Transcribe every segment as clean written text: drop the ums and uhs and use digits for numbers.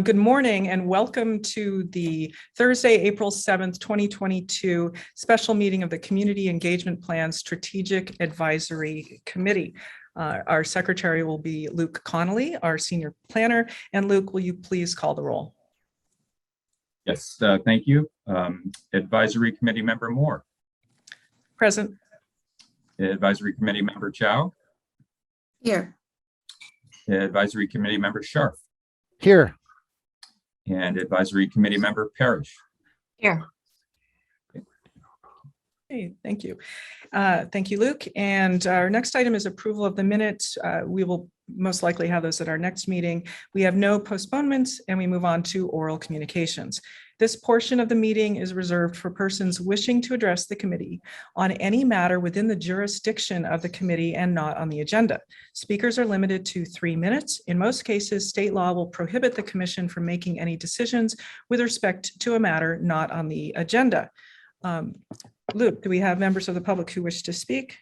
Good morning and welcome to the Thursday, April 7th, 2022 special meeting of the Community Engagement Plan Strategic Advisory Committee. Our secretary will be Luke Connolly, our senior planner. And Luke, will you please call the roll? Yes, thank you. Advisory Committee Member Moore. Present. Advisory Committee Member Chow. Here. Advisory Committee Member Scharf. Here. And Advisory Committee Member Parrish. Here. Okay, thank you. Thank you, Luke. And our next item is approval of the minutes. We will most likely have those at our next meeting. We have no postponements and we move on to oral communications. This portion of the meeting is reserved for persons wishing to address the committee on any matter within the jurisdiction of the committee and not on the agenda. Speakers are limited to 3 minutes. In most cases, state law will prohibit the commission from making any decisions with respect to a matter not on the agenda. Luke, do we have members of the public who wish to speak?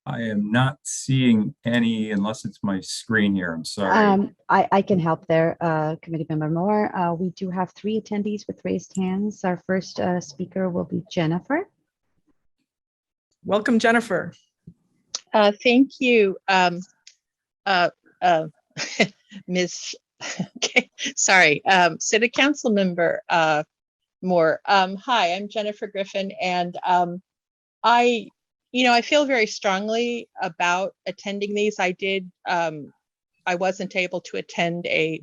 I am not seeing any unless it's my screen here. I'm sorry. I can help there, Committee Member Moore. We do have 3 attendees with raised hands. Our first speaker will be Jennifer. Welcome, Jennifer. Thank you, Ms. Okay, sorry, City Council Member Moore. Hi, I'm Jennifer Griffin, and I feel very strongly about attending these. I wasn't able to attend a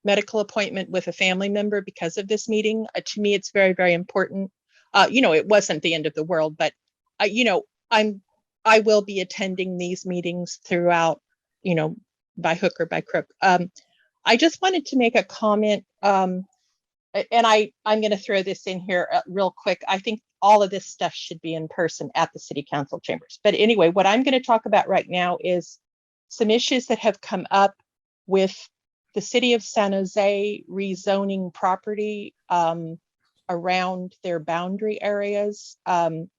medical appointment with a family member because of this meeting. To me, it's very, very important. It wasn't the end of the world, but I will be attending these meetings throughout, by hook or by crook. I just wanted to make a comment, and I'm going to throw this in here real quick. I think all of this stuff should be in person at the City Council chambers. But anyway, what I'm going to talk about right now is some issues that have come up with the City of San Jose rezoning property around their boundary areas. And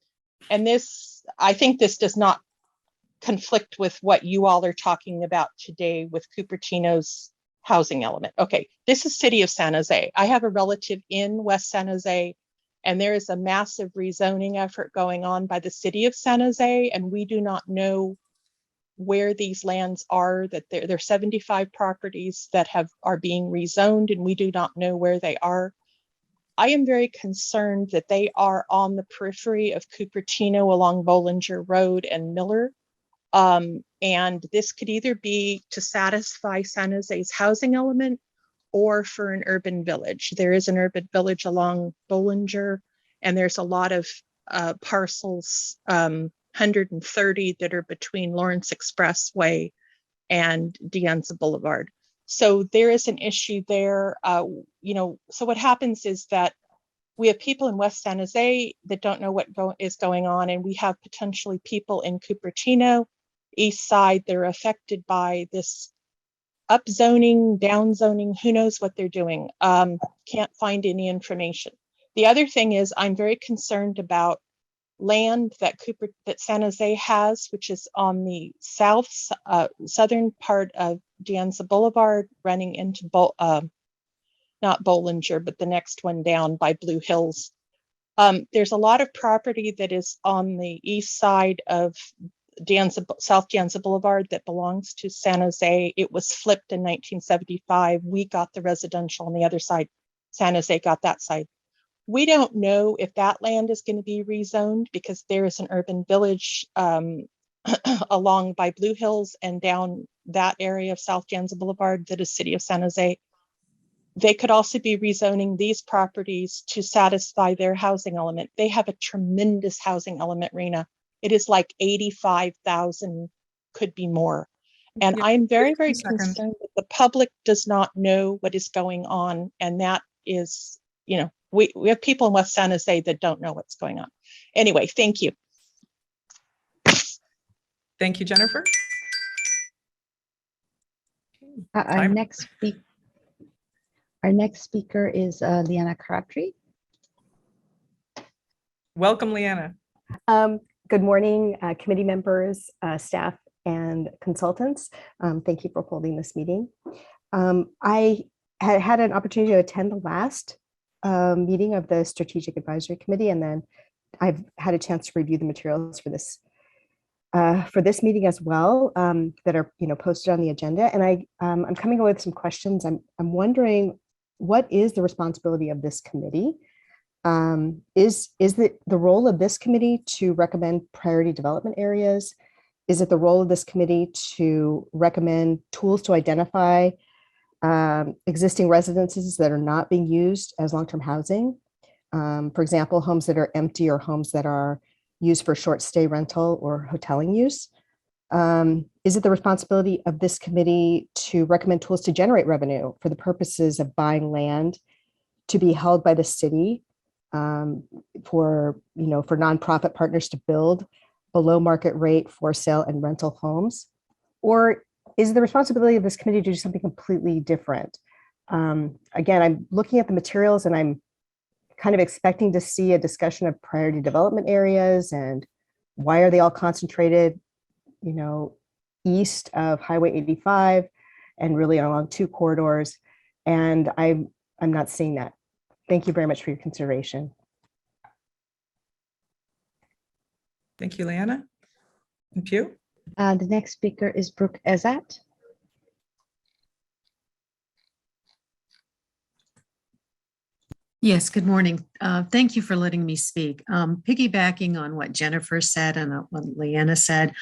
I think this does not conflict with what you all are talking about today with Cupertino's housing element. Okay, this is City of San Jose. I have a relative in West San Jose, and there is a massive rezoning effort going on by the City of San Jose, and we do not know where these lands are. That there are 75 properties that are being rezoned, and we do not know where they are. I am very concerned that they are on the periphery of Cupertino along Bollinger Road and Miller. And this could either be to satisfy San Jose's housing element or for an urban village. There is an urban village along Bollinger, and there's a lot of parcels, 130 that are between Lawrence Expressway and De Anza Boulevard. So there is an issue there. So what happens is that we have people in West San Jose that don't know what is going on, and we have potentially people in Cupertino, East Side, they're affected by this upzoning, downzoning, who knows what they're doing. Can't find any information. The other thing is I'm very concerned about land that San Jose has, which is on the southern part of De Anza Boulevard, running into not Bollinger, but the next one down by Blue Hills. There's a lot of property that is on the east side of South De Anza Boulevard that belongs to San Jose. It was flipped in 1975. We got the residential on the other side. San Jose got that side. We don't know if that land is going to be rezoned because there is an urban village along by Blue Hills and down that area of South De Anza Boulevard that is City of San Jose. They could also be rezoning these properties to satisfy their housing element. They have a tremendous housing element, Rena. It is like 85,000, could be more. And yeah, I'm very, very concerned that the public does not know what is going on. And that is, we have people in West San Jose that don't know what's going on. Anyway, thank you. Thank you, Jennifer. Our next speaker is Leanna Crabtree. Welcome, Leanna. Good morning, committee members, staff, and consultants. Thank you for holding this meeting. I had an opportunity to attend the last meeting of the Strategic Advisory Committee, and then I've had a chance to review the materials for this meeting as well, that are posted on the agenda. And I'm coming up with some questions. I'm wondering, what is the responsibility of this committee? Is the role of this committee to recommend priority development areas? Is it the role of this committee to recommend tools to identify existing residences that are not being used as long-term housing? For example, homes that are empty or homes that are used for short stay rental or hoteling use. Is it the responsibility of this committee to recommend tools to generate revenue for the purposes of buying land to be held by the city, for nonprofit partners to build below market rate for sale and rental homes? Or is it the responsibility of this committee to do something completely different? Again, I'm looking at the materials and I'm kind of expecting to see a discussion of priority development areas and why are they all concentrated, east of Highway 85 and really along 2 corridors. And I'm not seeing that. Thank you very much for your consideration. Thank you, Leanna. And Pew? The next speaker is Brooke Azat. Yes, good morning. Thank you for letting me speak. Piggybacking on what Jennifer said and what Leanna said,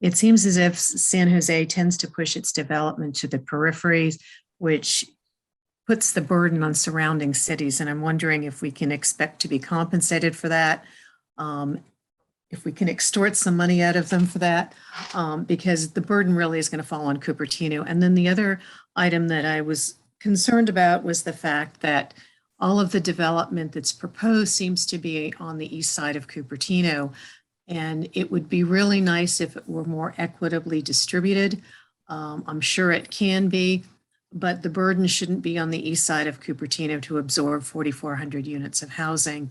it seems as if San Jose tends to push its development to the peripheries, which puts the burden on surrounding cities. And I'm wondering if we can expect to be compensated for that, if we can extort some money out of them for that, because the burden really is going to fall on Cupertino. And then the other item that I was concerned about was the fact that all of the development that's proposed seems to be on the east side of Cupertino. And it would be really nice if it were more equitably distributed. I'm sure it can be, but the burden shouldn't be on the east side of Cupertino to absorb 4,400 units of housing.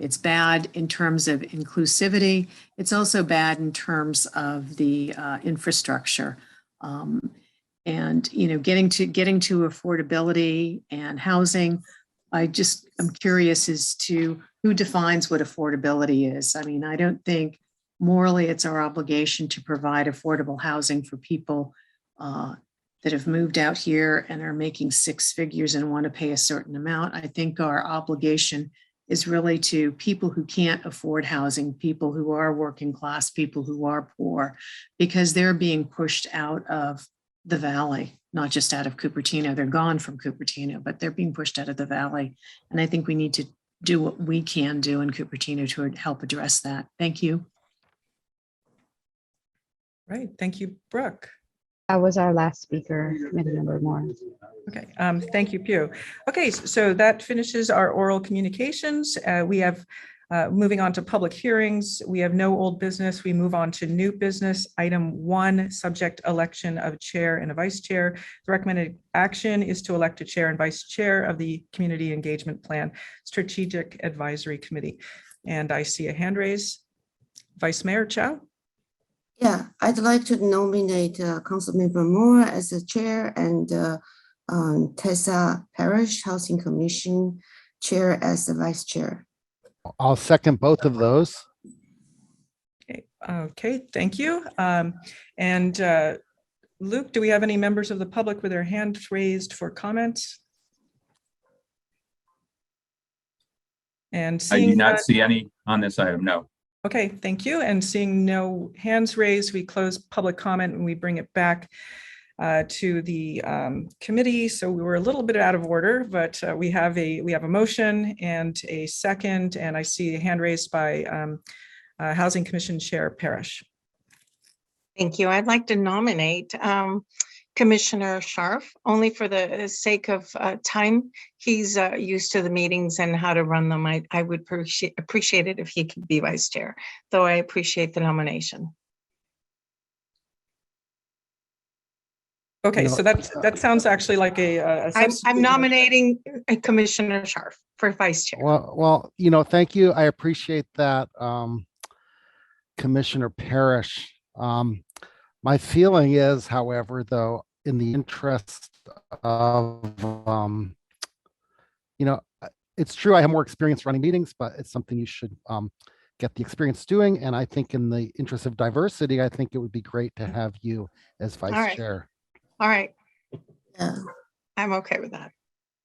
It's bad in terms of inclusivity. It's also bad in terms of the infrastructure. And getting to affordability and housing, I'm curious as to who defines what affordability is. I mean, I don't think morally it's our obligation to provide affordable housing for people that have moved out here and are making 6 figures and want to pay a certain amount. I think our obligation is really to people who can't afford housing, people who are working class, people who are poor, because they're being pushed out of the valley, not just out of Cupertino. They're gone from Cupertino, but they're being pushed out of the valley. And I think we need to do what we can do in Cupertino to help address that. Thank you. Right. Thank you, Brooke. That was our last speaker, Committee Member Moore. Okay, thank you, Pew. Okay, so that finishes our oral communications. We have, moving on to public hearings, we have no old business. We move on to new business. Item 1, subject election of chair and a vice chair. The recommended action is to elect a chair and vice chair of the Community Engagement Plan Strategic Advisory Committee. And I see a hand raise. Vice Mayor Chow. Yeah, I'd like to nominate Councilmember Moore as the chair and Tessa Parrish, Housing Commission Chair, as the vice chair. I'll second both of those. Okay, thank you. And Luke, do we have any members of the public with their hands raised for comments? And I do seeing not none- see any on this item, no. Okay, thank you. And seeing no hands raised, we close public comment and we bring it back to the committee. So we were a little bit out of order, but we have a motion and a second, and I see a hand raised by Housing Commission Chair Parrish. Thank you. I'd like to nominate Commissioner Scharf, only for the sake of time. He's used to the meetings and how to run them. I would appreciate it if he could be vice chair, though I appreciate the nomination. Okay, so that sounds actually like a I'm nominating Commissioner Scharf for vice chair. Well, thank you. I appreciate that, Commissioner Parrish. My feeling is, however, though, in the interest of, it's true, I have more experience running meetings, but it's something you should get the experience doing. And I think in the interest of diversity, I think it would be great to have you as vice right. chair. All right, Yeah. I'm okay with that.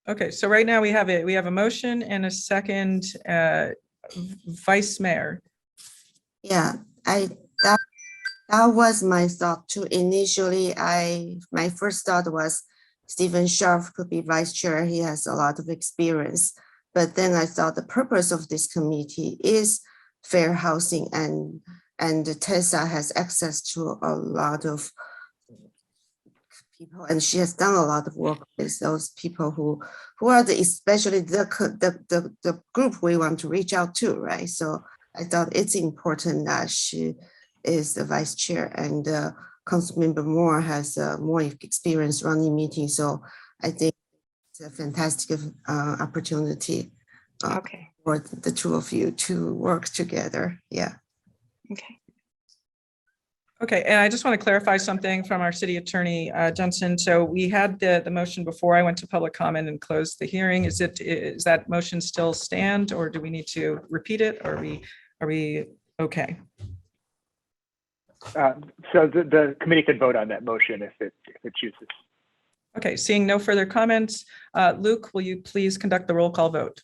Okay, so right now we have a motion and a second, Vice Mayor. Yeah, that was my thought too. Initially, my first thought was Stephen Scharf could be vice chair. He has a lot of experience. But then I thought the purpose of this committee is fair housing, and Tessa has access to a lot of people, and she has done a lot of work with those people who are especially the group we want to reach out to, right? So I thought it's important that she is the vice chair, and Councilmember Moore has more experience running meetings. So I think it's a fantastic opportunity Okay, for the two of you to work together. Yeah. okay. Okay, and I just want to clarify something from our city attorney, Jensen. So we had the motion before I went to public comment and closed the hearing. Is that motion still stand, or do we need to repeat it? Or are we okay? So the committee could vote on that motion if it chooses. Okay, seeing no further comments, Luke, will you please conduct the roll call vote?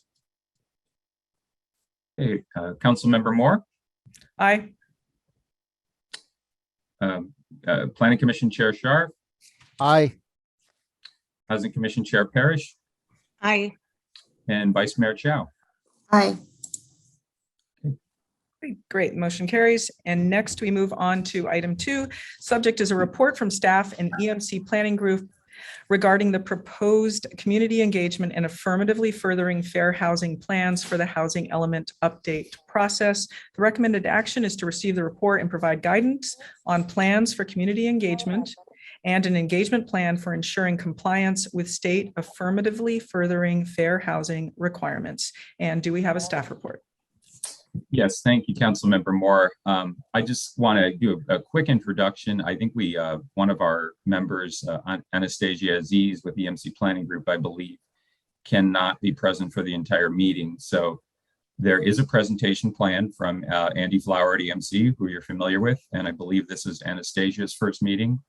Hey, Councilmember Moore, Aye. Planning Commission Chair Scharf, Aye. Housing Commission Chair Parrish, I, and Vice Mayor Chow. Hi. Great, motion carries. And next we move on to item 2. Subject is a report from staff and EMC Planning Group regarding the proposed community engagement and affirmatively furthering fair housing plans for the housing element update process. The recommended action is to receive the report and provide guidance on plans for community engagement and an engagement plan for ensuring compliance with state affirmatively furthering fair housing requirements. And do we have a staff report? Yes, thank you, Councilmember Moore. I just want to do a quick introduction. I think one of our members, Anastasia Aziz with EMC Planning Group, I believe, cannot be present for the entire meeting. So there is a presentation plan from Andy Flower at EMC, who you're familiar with, and I believe this is Anastasia's first meeting.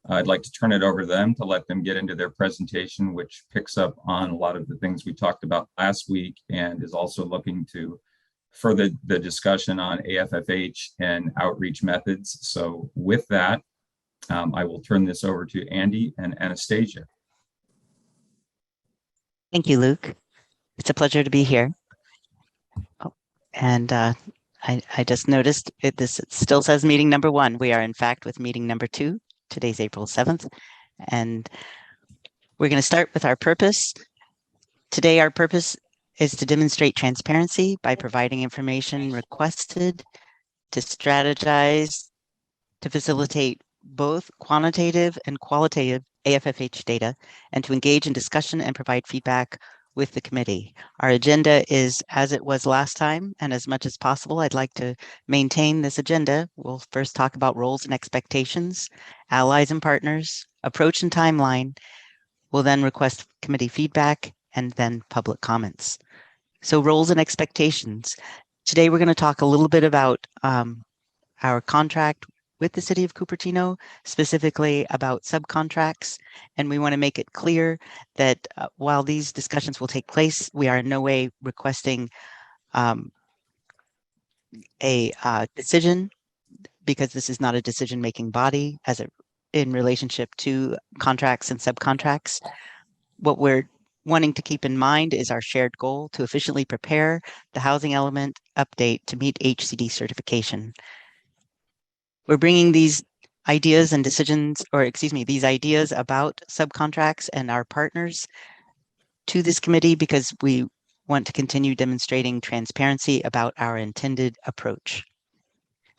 I'd like to turn it over to them to let them get into their presentation, which picks up on a lot of the things we talked about last week and is also looking to further the discussion on AFFH and outreach methods. So with that, I will turn this over to Andy and Anastasia. Thank you, Luke. It's a pleasure to be here. Oh, and I just noticed it still says meeting number 1. We are in fact with meeting number 2. Today's April 7th. And we're going to start with our purpose. Today, our purpose is to demonstrate transparency by providing information requested, to strategize, to facilitate both quantitative and qualitative AFFH data, and to engage in discussion and provide feedback with the committee. Our agenda is as it was last time, and as much as possible, I'd like to maintain this agenda. We'll first talk about roles and expectations, allies and partners, approach and timeline. We'll then request committee feedback and then public comments. So roles and expectations. Today, we're going to talk a little bit about our contract with the City of Cupertino, specifically about subcontracts. And we want to make it clear that while these discussions will take place, we are in no way requesting a decision, because this is not a decision-making body in relationship to contracts and subcontracts. What we're wanting to keep in mind is our shared goal to efficiently prepare the housing element update to meet HCD certification. We're bringing these ideas and decisions, or excuse me, these ideas about subcontracts and our partners to this committee because we want to continue demonstrating transparency about our intended approach.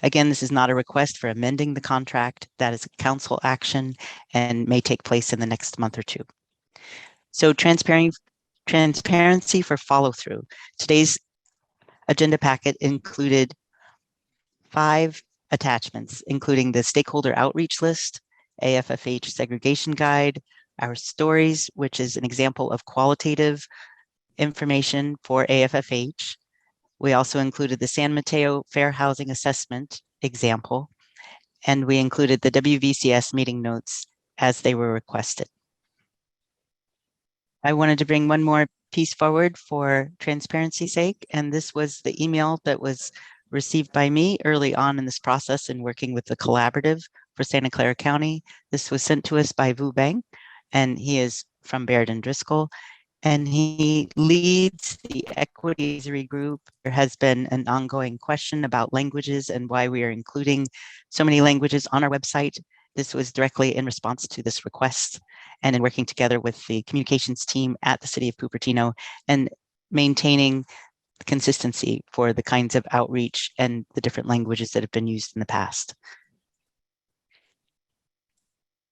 Again, this is not a request for amending the contract. That is a council action and may take place in the next month or 2. So transparency for follow-through. Today's agenda packet included 5 attachments, including the stakeholder outreach list, AFFH segregation guide, our stories, which is an example of qualitative information for AFFH. We also included the San Mateo Fair Housing Assessment example, and we included the WVCS meeting notes as they were requested. I wanted to bring one more piece forward for transparency's sake, and this was the email that was received by me early on in this process in working with the collaborative for Santa Clara County. This was sent to us by Vu Bang, and he is from Baird and Driscoll, and he leads the equity advisory group. There has been an ongoing question about languages and why we are including so many languages on our website. This was directly in response to this request and in working together with the communications team at the City of Cupertino and maintaining consistency for the kinds of outreach and the different languages that have been used in the past.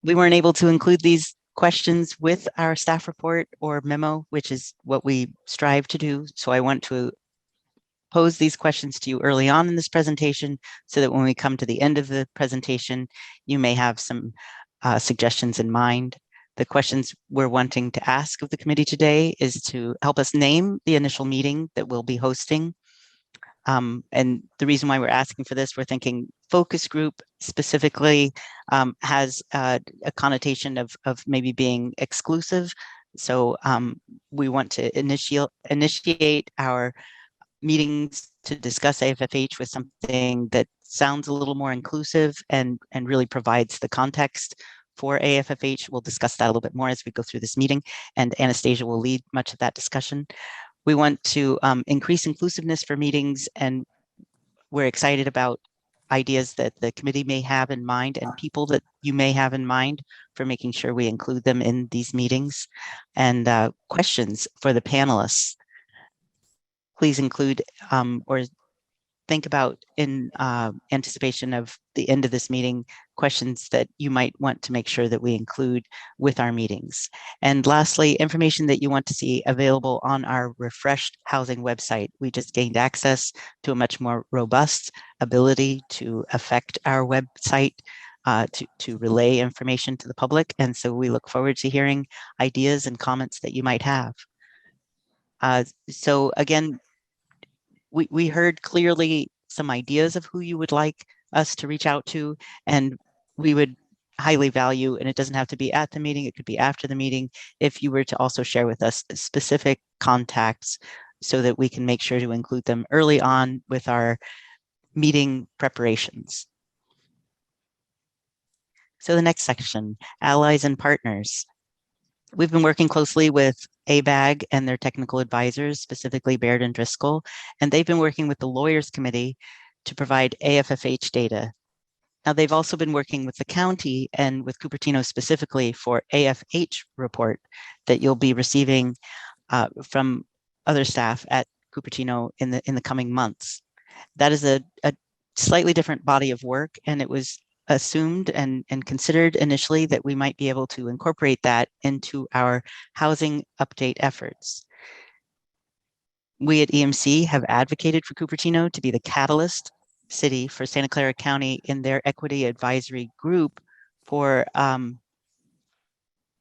We weren't able to include these questions with our staff report or memo, which is what we strive to do. So I want to pose these questions to you early on in this presentation so that when we come to the end of the presentation, you may have some suggestions in mind. The questions we're wanting to ask of the committee today is to help us name the initial meeting that we'll be hosting. And the reason why we're asking for this, we're thinking focus group specifically has a connotation of maybe being exclusive. So we want to initiate our meetings to discuss AFFH with something that sounds a little more inclusive and really provides the context for AFFH. We'll discuss that a little bit more as we go through this meeting, and Anastasia will lead much of that discussion. We want to increase inclusiveness for meetings, and we're excited about ideas that the committee may have in mind and people that you may have in mind for making sure we include them in these meetings. And questions for the panelists. Please include or think about in anticipation of the end of this meeting, questions that you might want to make sure that we include with our meetings. And lastly, information that you want to see available on our refreshed housing website. We just gained access to a much more robust ability to affect our website, to relay information to the public. And so we look forward to hearing ideas and comments that you might have. So again, we heard clearly some ideas of who you would like us to reach out to, and we would highly value, and it doesn't have to be at the meeting, it could be after the meeting, if you were to also share with us specific contacts so that we can make sure to include them early on with our meeting preparations. So the next section, allies and partners. We've been working closely with ABAG and their technical advisors, specifically Baird and Driscoll, and they've been working with the Lawyers Committee to provide AFFH data. Now, they've also been working with the county and with Cupertino specifically for AFH report that you'll be receiving from other staff at Cupertino in the coming months. That is a slightly different body of work, and it was assumed and considered initially that we might be able to incorporate that into our housing update efforts. We at EMC have advocated for Cupertino to be the catalyst city for Santa Clara County in their equity advisory group for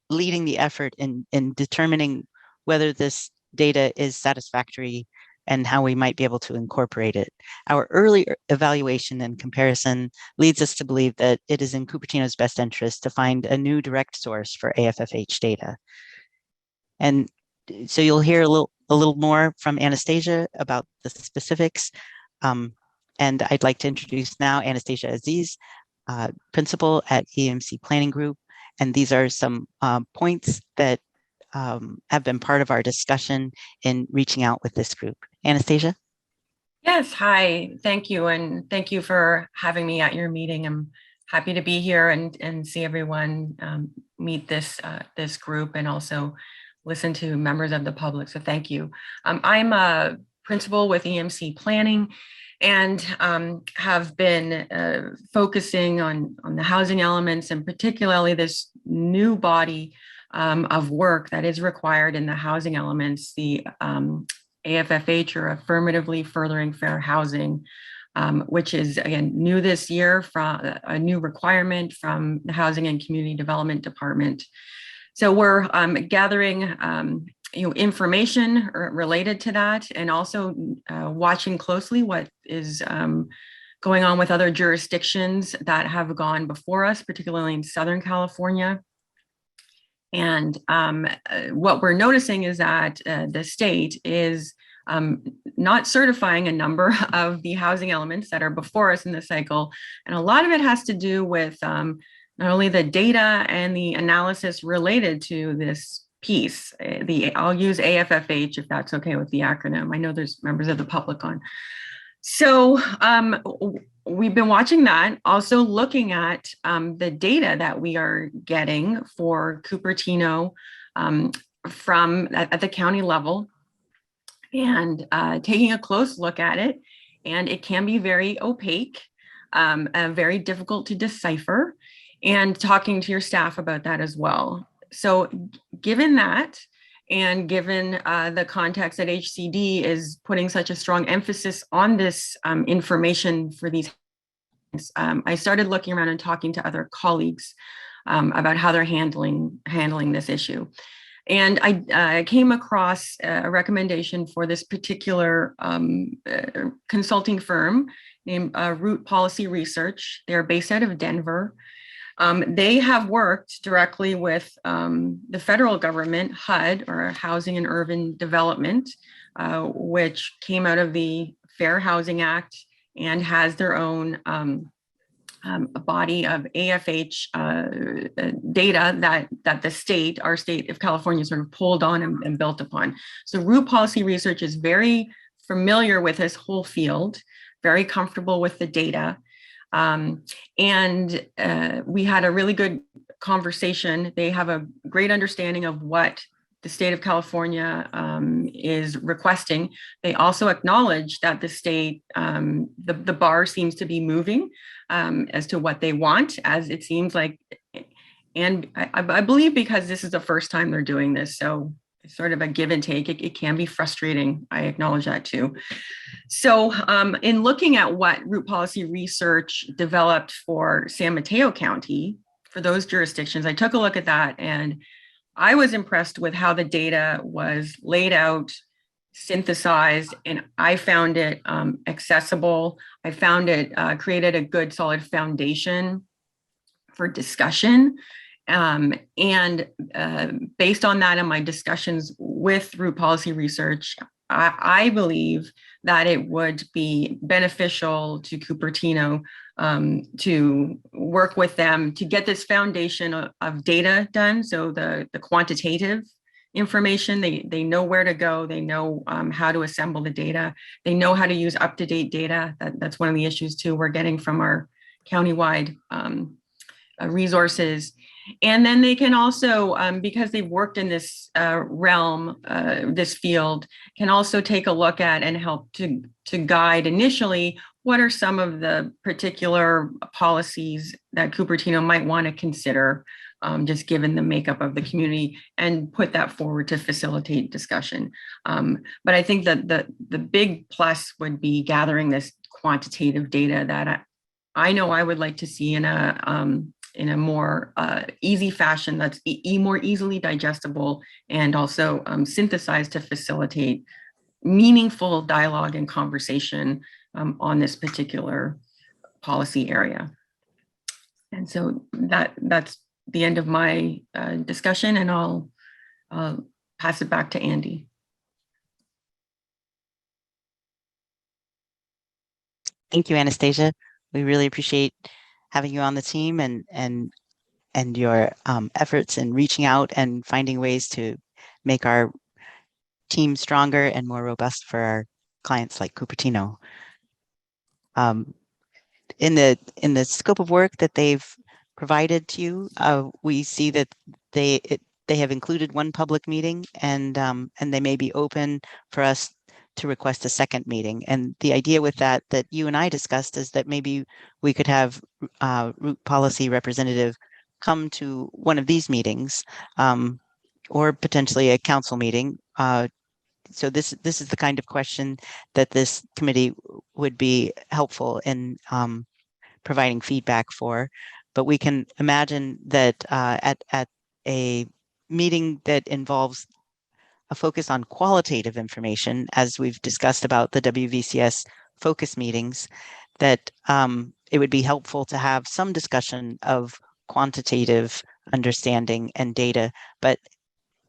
leading the effort in determining whether this data is satisfactory and how we might be able to incorporate it. Our early evaluation and comparison leads us to believe that it is in Cupertino's best interest to find a new direct source for AFFH data. And so you'll hear a little more from Anastasia about the specifics. And I'd like to introduce now Anastasia Aziz, principal at EMC Planning Group. And these are some points that have been part of our discussion in reaching out with this group. Anastasia? Yes, hi, thank you. And thank you for having me at your meeting. I'm happy to be here and see everyone meet this group and also listen to members of the public. So thank you. I'm a principal with EMC Planning and have been focusing on the housing elements and particularly this new body of work that is required in the housing elements, the AFFH, or Affirmatively Furthering Fair Housing which is again new this year, from a new requirement from the Housing and Community Development Department. So we're gathering information related to that, and also watching closely what is going on with other jurisdictions that have gone before us, particularly in Southern California. And what we're noticing is that the state is not certifying a number of the housing elements that are before us in the cycle. And a lot of it has to do with not only the data and the analysis related to this piece. I'll use AFFH if that's okay with the acronym. I know there's members of the public on. So we've been watching that, also looking at the data that we are getting for Cupertino from at the county level, and taking a close look at it. And it can be very opaque, very difficult to decipher, and talking to your staff about that as well. So given that, and given the context that HCD is putting such a strong emphasis on this information for these, I started looking around and talking to other colleagues about how they're handling this issue. And I came across a recommendation for this particular consulting firm named Root Policy Research. They're based out of Denver. They have worked directly with the federal government, HUD, or Housing and Urban Development, which came out of the Fair Housing Act and has their own a body of AFH data that the state, our state of California, sort of pulled on and built upon. So Root Policy Research is very familiar with this whole field, very comfortable with the data. And we had a really good conversation. They have a great understanding of what the state of California is requesting. They also acknowledge that the state, the bar seems to be moving as to what they want, as it seems like. And I believe because this is the first time they're doing this, so it's sort of a give and take. It can be frustrating. I acknowledge that too. So in looking at what Root Policy Research developed for San Mateo County, for those jurisdictions, I took a look at that, and I was impressed with how the data was laid out, synthesized, and I found it accessible. I found it created a good, solid foundation for discussion. And based on that and my discussions with Root Policy Research, I believe that it would be beneficial to Cupertino to work with them to get this foundation of data done. So the quantitative information, they know where to go, they know how to assemble the data, they know how to use up-to-date data. That's one of the issues too we're getting from our countywide resources. And then they can also, because they've worked in this realm, this field, can also take a look at and help to guide initially what are some of the particular policies that Cupertino might want to consider, just given the makeup of the community, and put that forward to facilitate discussion. But I think that the big plus would be gathering this quantitative data that I know I would like to see in a more easy fashion that's more easily digestible, and also synthesized to facilitate meaningful dialogue and conversation on this particular policy area. And so that's the end of my discussion, and I'll pass it back to Andy. Thank you, Anastasia. We really appreciate having you on the team and your efforts in reaching out and finding ways to make our team stronger and more robust for our clients like Cupertino. In the scope of work that they've provided to you, we see that they have included one public meeting, and they may be open for us to request a second meeting. And the idea with that you and I discussed is that maybe we could have Root Policy representative come to one of these meetings, or potentially a council meeting, so this is the kind of question that this committee would be helpful in providing feedback for. But we can imagine that at a meeting that involves a focus on qualitative information, as we've discussed about the WVCS focus meetings, that it would be helpful to have some discussion of quantitative understanding and data. But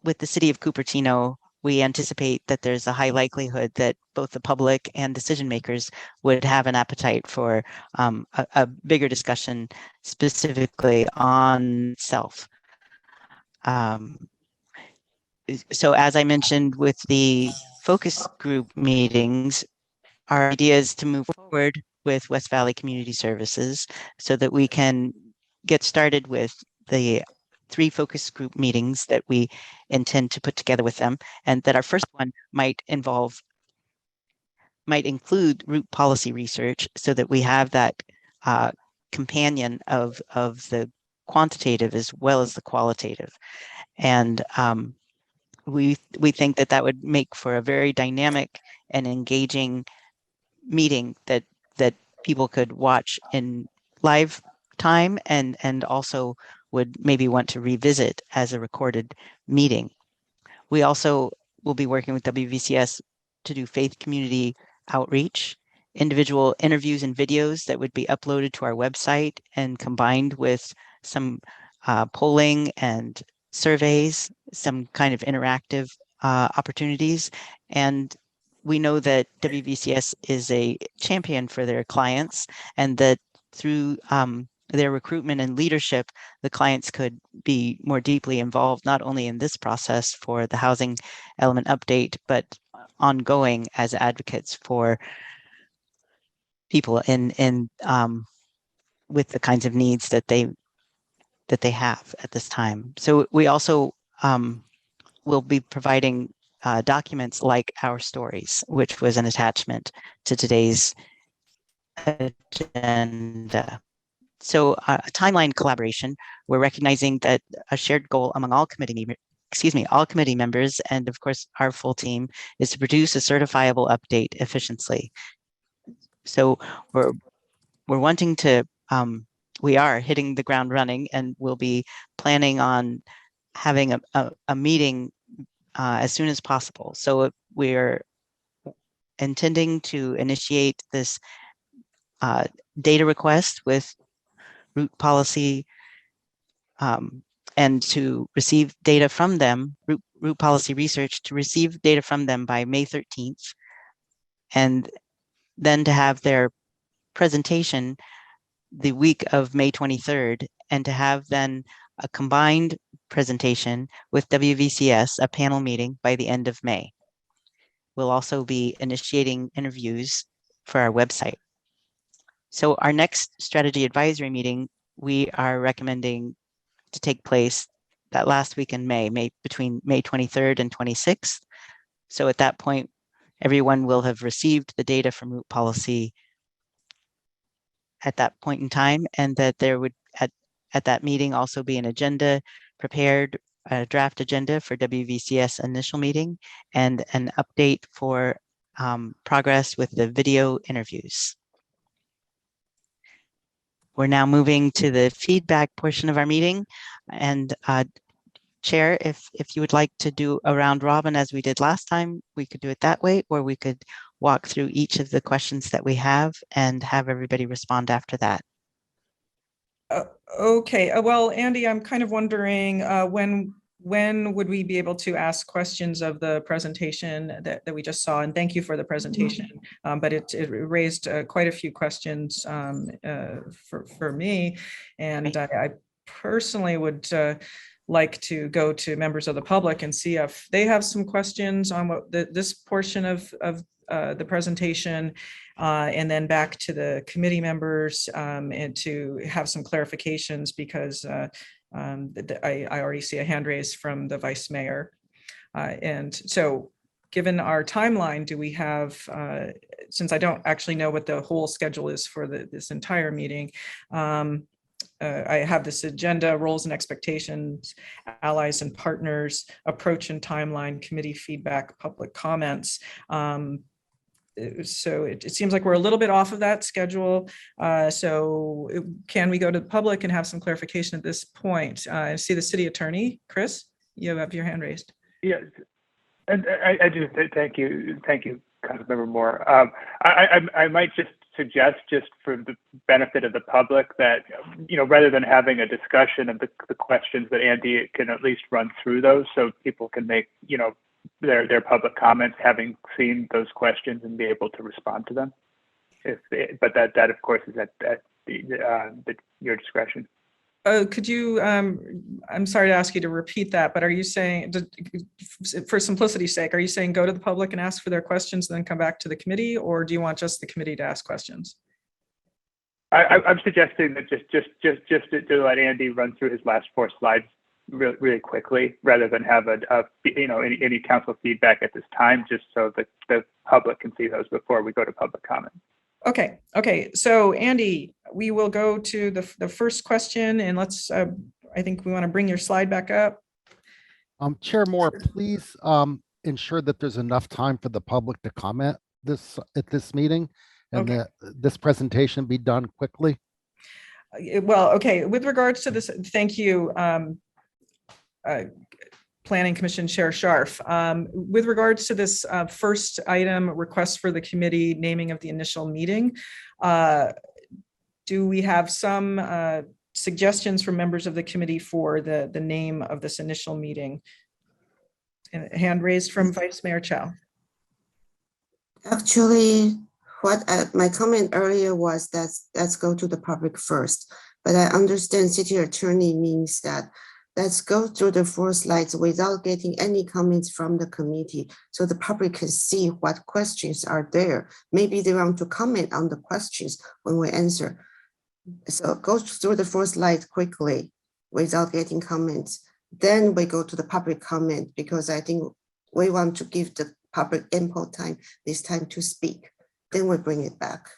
with the City of Cupertino, we anticipate that there's a high likelihood that both the public and decision makers would have an appetite for a bigger discussion specifically on self. So as I mentioned with the focus group meetings, our idea is to move forward with West Valley Community Services so that we can get started with the 3 focus group meetings that we intend to put together with them, and that our first one might include root policy research so that we have that companion of the quantitative as well as the qualitative. And we think that that would make for a very dynamic and engaging meeting that people could watch in live time and also would maybe want to revisit as a recorded meeting. We also will be working with WVCS to do faith community outreach, individual interviews and videos that would be uploaded to our website and combined with some polling and surveys, some kind of interactive opportunities. And we know that WVCS is a champion for their clients, and that through their recruitment and leadership, the clients could be more deeply involved, not only in this process for the housing element update, but ongoing as advocates for people in with the kinds of needs that they have at this time. So we also will be providing documents like our stories, which was an attachment to today's agenda. So a timeline collaboration, we're recognizing that a shared goal among all committee members, and of course our full team, is to produce a certifiable update efficiently. So we're wanting to, we are hitting the ground running, and we'll be planning on having a meeting as soon as possible. So we're intending to initiate this data request with root policy and to receive data from them, root policy research, to receive data from them by May 13th, and then to have their presentation the week of May 23rd, and to have then a combined presentation with WVCS, a panel meeting, by the end of May. We'll also be initiating interviews for our website. So our next strategy advisory meeting, we are recommending to take place that last week in May, between May 23rd and 26th. So at that point, everyone will have received the data from root policy at that point in time, and that there would at that meeting also be an agenda prepared, a draft agenda for WVCS initial meeting, and an update for progress with the video interviews. We're now moving to the feedback portion of our meeting, and Chair, if you would like to do a round robin as we did last time, we could do it that way, or we could walk through each of the questions that we have and have everybody respond after that. Okay, well, Andy, I'm kind of wondering when would we be able to ask questions of the presentation that we just saw? And thank you for the presentation, but it raised quite a few questions for me, and I personally would like to go to members of the public and see if they have some questions on what this portion of the presentation, and then back to the committee members and to have some clarifications, because I already see a hand raised from the vice mayor. And so given our timeline, do we have, since I don't actually know what the whole schedule is for this entire meeting, I have this agenda, roles and expectations, allies and partners, approach and timeline, committee feedback, public comments. So it seems like we're a little bit off of that schedule. Can we go to the public and have some clarification at this point? I see the city attorney, Chris, you have your hand raised. Yes, and I just thank you, Councilmember Moore. I might just suggest, just for the benefit of the public, that rather than having a discussion of the questions, that Andy can at least run through those so people can make their public comments, having seen those questions, and be able to respond to them. But that of course is at your discretion. Could you, I'm sorry to ask you to repeat that, but are you saying, for simplicity's sake, are you saying go to the public and ask for their questions and then come back to the committee, or do you want just the committee to ask questions? I'm suggesting that just to let Andy run through his last 4 slides really quickly, rather than have any council feedback at this time, just so that the public can see those before we go to public comment. Okay. So Andy, we will go to the first question, and let's, I think we want to bring your slide back up. Chair Moore, please ensure that there's enough time for the public to comment at this meeting, and that this presentation be done quickly. Well, okay, with regards to this, thank you, Planning Commission Chair Scharf. With regards to this first item, request for the committee naming of the initial meeting, do we have some suggestions from members of the committee for the name of this initial meeting? And hand raised from Vice Mayor Chow. Actually, what my comment earlier was that let's go to the public first, but I understand city attorney means that let's go through the 4 slides without getting any comments from the committee, so the public can see what questions are there. Maybe they want to comment on the questions when we answer. So go through the 4 slides quickly without getting comments. Then we go to the public comment, because I think we want to give the public ample time this time to speak. Then we bring it back.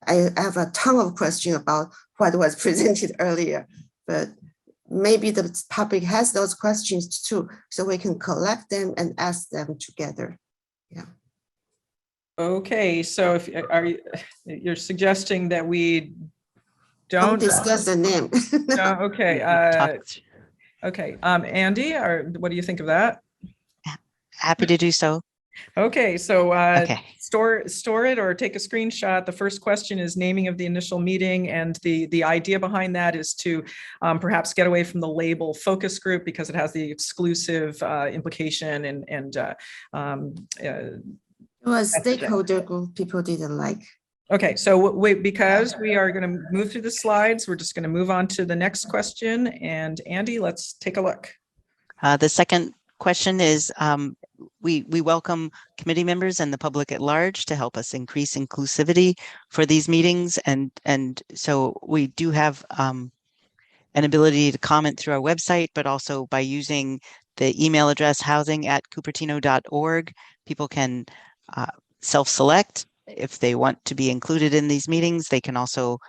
I have a ton of questions about what was presented earlier, but maybe the public has those questions too, so we can collect them and ask them together. Yeah. Okay, so if you're suggesting that we don't discuss the name. No, okay. Okay. Andy, what do you think of that? Happy to do so. Okay, so Okay. store it or take a screenshot. The first question is naming of the initial meeting, and the idea behind that is to perhaps get away from the label focus group, because it has the exclusive implication and It was stakeholder group people didn't like. Okay, so wait, because we are going to move through the slides, we're just going to move on to the next question. And Andy, let's take a look. The second question is, we welcome committee members and the public at large to help us increase inclusivity for these meetings. And so we do have an ability to comment through our website, but also by using the email address housing@cupertino.org, people can self-select if they want to be included in these meetings. They can also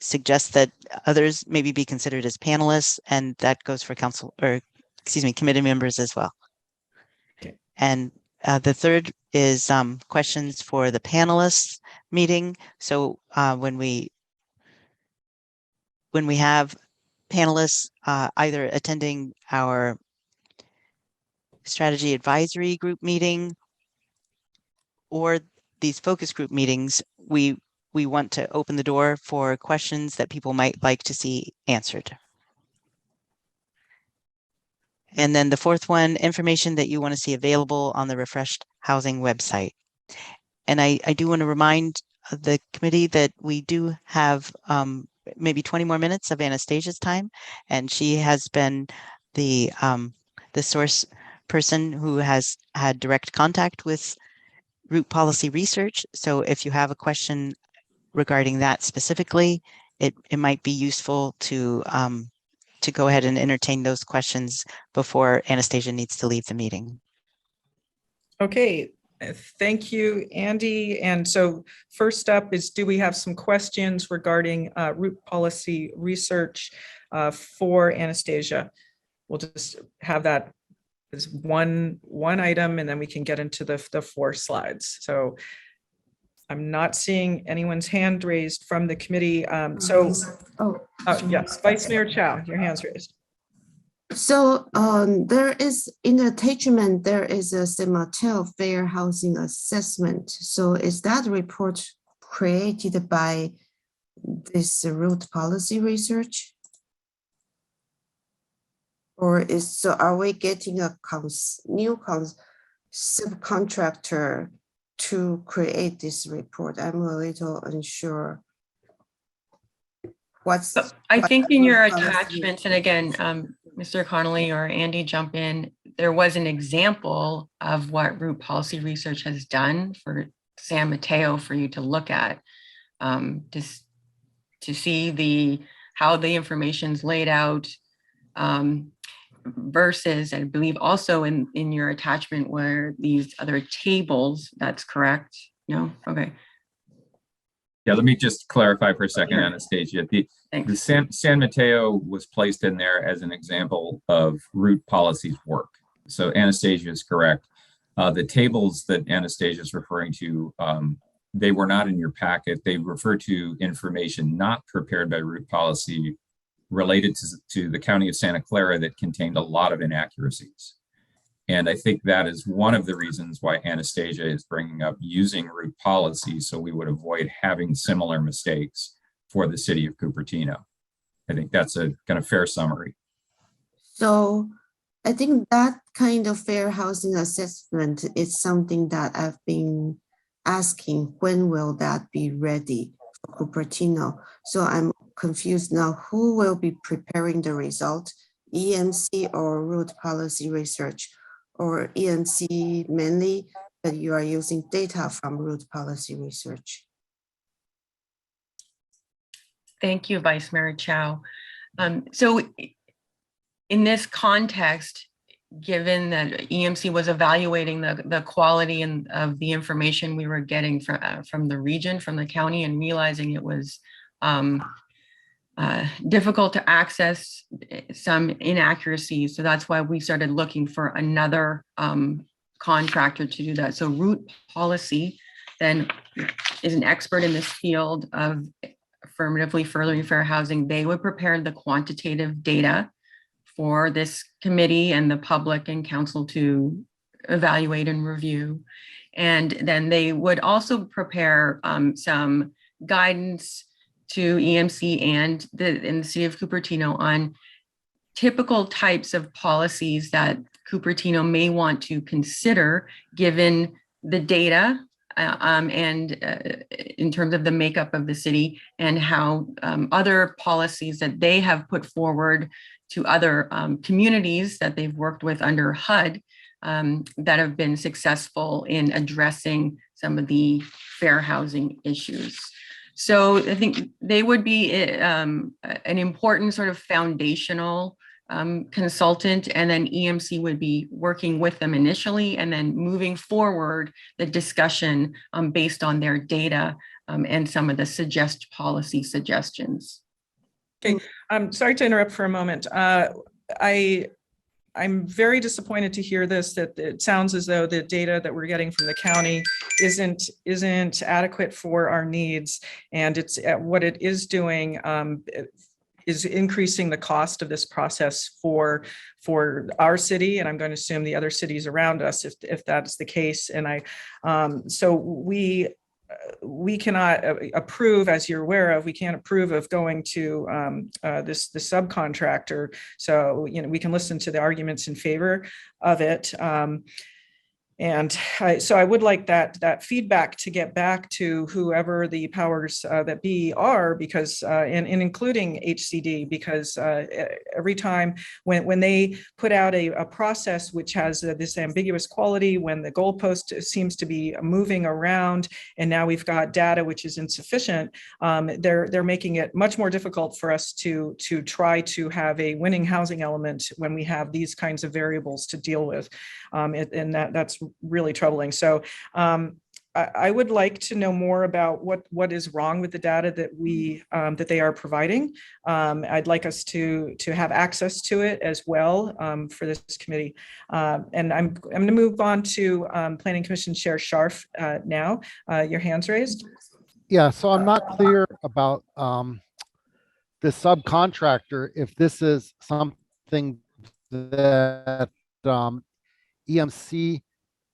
suggest that others maybe be considered as panelists, and that goes for committee members as well. Okay. And the third is questions for the panelists meeting. So when we have panelists either attending our strategy advisory group meeting or these focus group meetings, we want to open the door for questions that people might like to see answered. And then the fourth one, information that you want to see available on the refreshed housing website. And I do want to remind the committee that we do have maybe 20 more minutes of Anastasia's time, and she has been the source person who has had direct contact with Root Policy Research. So if you have a question regarding that specifically, it might be useful to go ahead and entertain those questions before Anastasia needs to leave the meeting. Okay, Thank you, Andy. And so first up is, do we have some questions regarding root policy research for Anastasia? We'll just have that as one item, and then we can get into the 4 slides. So I'm not seeing anyone's hand raised from the committee. Yes, Vice Mayor Chow, your hand's raised. So there is, in the attachment, there is a San Mateo Fair Housing Assessment. So is that report created by this root policy research? Or are we getting a new subcontractor to create this report? I'm a little unsure. I think in your attachments, and again, Mr. Connolly or Andy, jump in, there was an example of what root policy research has done for San Mateo for you to look at, to see how the information's laid out, versus, I believe also in your attachment were these other tables. That's correct? No? Okay. Yeah, let me just clarify for a second, Anastasia. The San Mateo was placed in there as an example of root policy's work. So Anastasia is correct. The tables that Anastasia is referring to, they were not in your packet. They refer to information not prepared by root policy related to the County of Santa Clara that contained a lot of inaccuracies. And I think that is one of the reasons why Anastasia is bringing up using root policy, so we would avoid having similar mistakes for the City of Cupertino. I think that's a kind of fair summary. So I think that kind of fair housing assessment is something that I've been asking, when will that be ready for Cupertino? So I'm confused now, who will be preparing the result, EMC or root policy research? Or EMC mainly, but you are using data from root policy research? Thank you, Vice Mayor Chow. So in this context, given that EMC was evaluating the quality of the information we were getting from the region, from the county, and realizing it was difficult to access some inaccuracies. So that's why we started looking for another contractor to do that. So root policy then is an expert in this field of affirmatively furthering fair housing. They would prepare the quantitative data for this committee and the public and council to evaluate and review. And then they would also prepare some guidance to EMC and in the City of Cupertino on typical types of policies that Cupertino may want to consider given the data and in terms of the makeup of the city, and how other policies that they have put forward to other communities that they've worked with under HUD that have been successful in addressing some of the fair housing issues. So I think they would be an important sort of foundational consultant, and then EMC would be working with them initially, and then moving forward the discussion based on their data and some of the policy suggestions. Okay, I'm sorry to interrupt for a moment. I'm very disappointed to hear this, that it sounds as though the data that we're getting from the county isn't adequate for our needs, and it's what it is doing is increasing the cost of this process for our city, and I'm going to assume the other cities around us, if that's the case. And so we cannot approve, as you're aware of, we can't approve of going to the subcontractor. So, we can listen to the arguments in favor of it. So I would like that feedback to get back to whoever the powers that be are, because and including HCD, because every time when they put out a process which has this ambiguous quality, when the goalpost seems to be moving around, and now we've got data which is insufficient, they're making it much more difficult for us to try to have a winning housing element when we have these kinds of variables to deal with, and that's really troubling. So I would like to know more about what is wrong with the data that they are providing. I'd like us to have access to it as well for this committee. And I'm going to move on to Planning Commission Chair Scharf now. Your hand's raised. Yeah, so I'm not clear about the subcontractor, if this is something that EMC,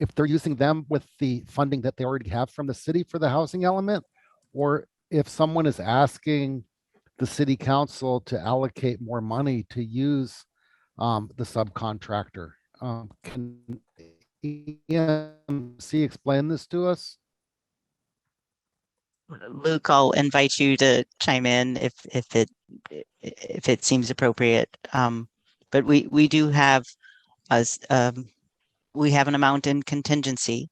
if they're using them with the funding that they already have from the city for the housing element, or if someone is asking the city council to allocate more money to use the subcontractor. Can EMC explain this to us? Luke, I'll invite you to chime in if it seems appropriate. But we do have we have an amount in contingency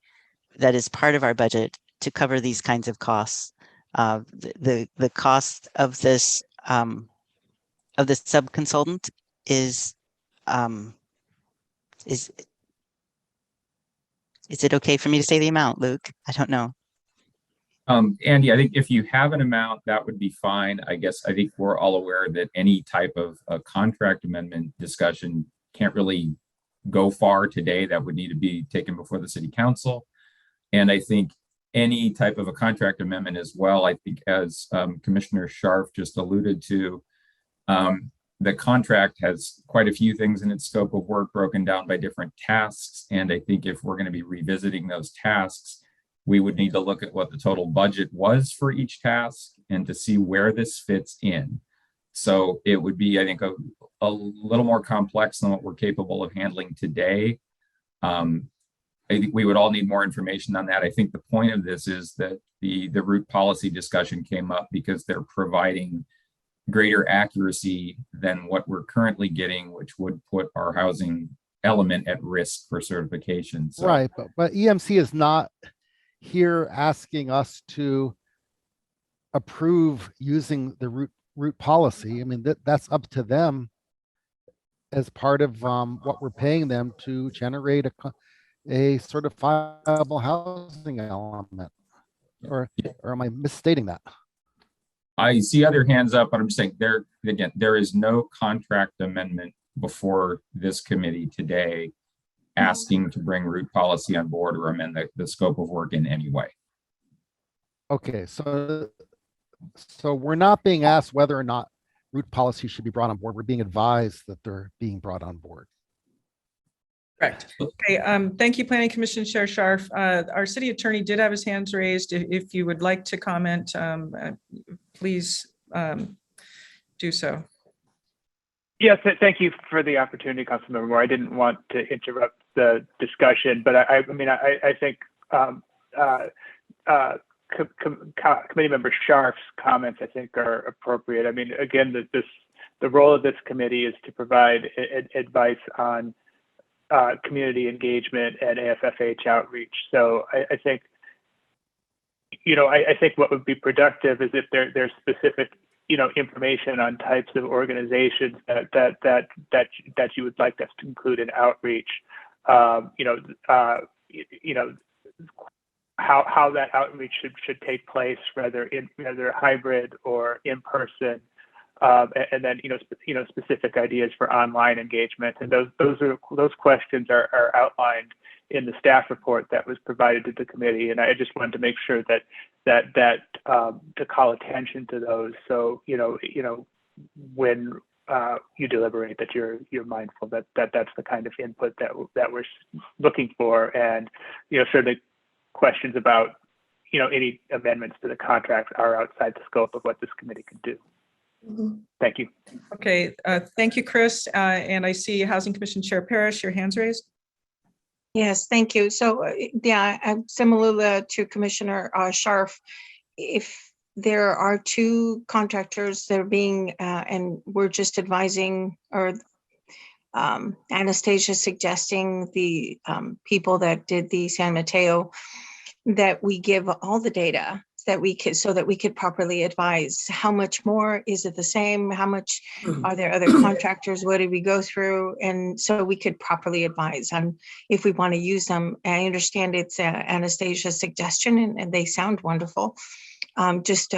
that is part of our budget to cover these kinds of costs. The cost of this sub-consultant is it okay for me to say the amount, Luke? I don't know. Andy, I think if you have an amount, that would be fine. I think we're all aware that any type of a contract amendment discussion can't really go far today. That would need to be taken before the city council. And I think any type of a contract amendment as well, I think as Commissioner Scharf just alluded to, the contract has quite a few things in its scope of work broken down by different tasks. And I think if we're going to be revisiting those tasks, we would need to look at what the total budget was for each task and to see where this fits in. So it would be, I think, a little more complex than what we're capable of handling today. I think we would all need more information on that. I think the point of this is that the root policy discussion came up because they're providing greater accuracy than what we're currently getting, which would put our housing element at risk for certification. So, right, but EMC is not here asking us to approve using the root policy. I mean, that's up to them as part of what we're paying them to generate a certifiable housing element. Or am I misstating that? I see other hands up, but I'm just saying there is no contract amendment before this committee today asking to bring root policy on board or amend the scope of work in any way. Okay, so we're not being asked whether or not root policy should be brought on board. We're being advised that they're being brought on board. Correct. Okay, thank you, Planning Commission Chair Scharf. Our city attorney did have his hands raised. If you would like to comment, please do so. Yes, thank you for the opportunity, Councilmember Moore. I didn't want to interrupt the discussion, but I think Committee Member Scharf's comments, I think, are appropriate. I mean, again, the role of this committee is to provide advice on community engagement and AFFH outreach. So I think, I think what would be productive is if there's specific, information on types of organizations that you would like us to include in outreach. How that outreach should take place, whether hybrid or in person, and then specific ideas for online engagement. And those questions are outlined in the staff report that was provided to the committee. And I just wanted to make sure that to call attention to those. So when you deliberate, that you're mindful that that's the kind of input that we're looking for. And certainly questions about any amendments to the contract are outside the scope of what this committee can do. Mm-hmm. Thank you. Okay, thank you, Chris. And I see Housing Commission Chair Parrish, your hands raised. Yes, thank you. So I'm similar to Commissioner Scharf. If there are two contractors that are being, and we're just advising, or Anastasia suggesting the people that did the San Mateo, that we give all the data so that we could properly advise. How much more? Is it the same? How much are there other contractors? What did we go through? And so we could properly advise on if we want to use them. I understand it's Anastasia's suggestion, and they sound wonderful. Just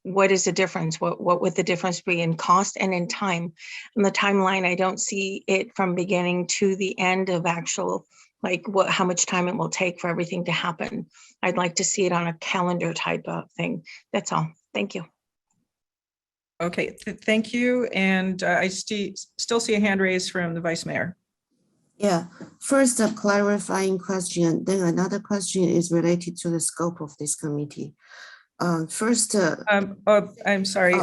what is the difference? What would the difference be in cost and in time? And the timeline, I don't see it from beginning to the end of actual, like how much time it will take for everything to happen. I'd like to see it on a calendar type of thing. That's all. Thank you. Okay, thank you. And I still see a hand raised from the Vice Mayor. Yeah, first a clarifying question, then another question is related to the scope of this committee. First, I'm sorry,